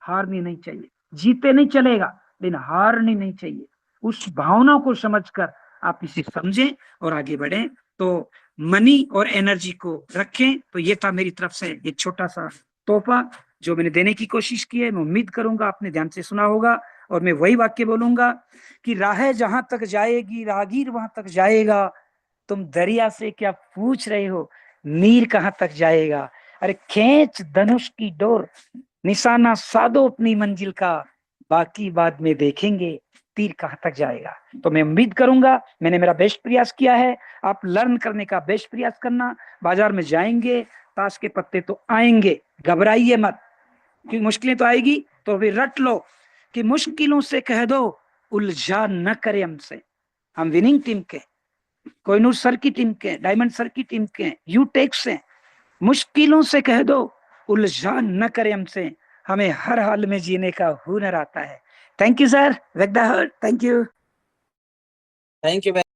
हारनी नहीं चाहिए, जीते नहीं चलेगा लेकिन हारनी नहीं चाहिए। उस भावना को समझकर आप इसे समझें और आगे बढ़ें। तो मनी और एनर्जी को रखें। तो ये था मेरी तरफ से एक छोटा सा तोहफा जो मैंने देने की कोशिश की है। मैं उम्मीद करूंगा आपने ध्यान से सुना होगा, और मैं वही वाक्य बोलूंगा कि राहें जहां तक जाएगी राहगीर वहां तक जाएगा, तुम दरिया से क्या पूछ रहे हो, नीर कहां तक जाएगा। अरे खींच धनुष की डोर, निशाना साधो अपनी मंजिल का, बाकी बाद में देखेंगे तीर कहां तक जाएगा। तो मैं उम्मीद करूंगा मैंने मेरा बेस्ट प्रयास किया है, आप लर्न करने का बेस्ट प्रयास करना। बाजार में जाएंगे, ताश के पत्ते तो आएंगे, घबराइए मत, क्योंकि मुश्किलें तो आएगी, तो भी रट लो कि मुश्किलों से कह दो उलझा न करे हमसे। हम विनिंग टीम के, कोहिनूर सर की टीम के, डायमंड सर की टीम के, यूटेक्स से, मुश्किलों से कह दो उलझा न करे हमसे, हमें हर हाल में जीने का हुनर आता है। Thank you sir, thank you. Thank you.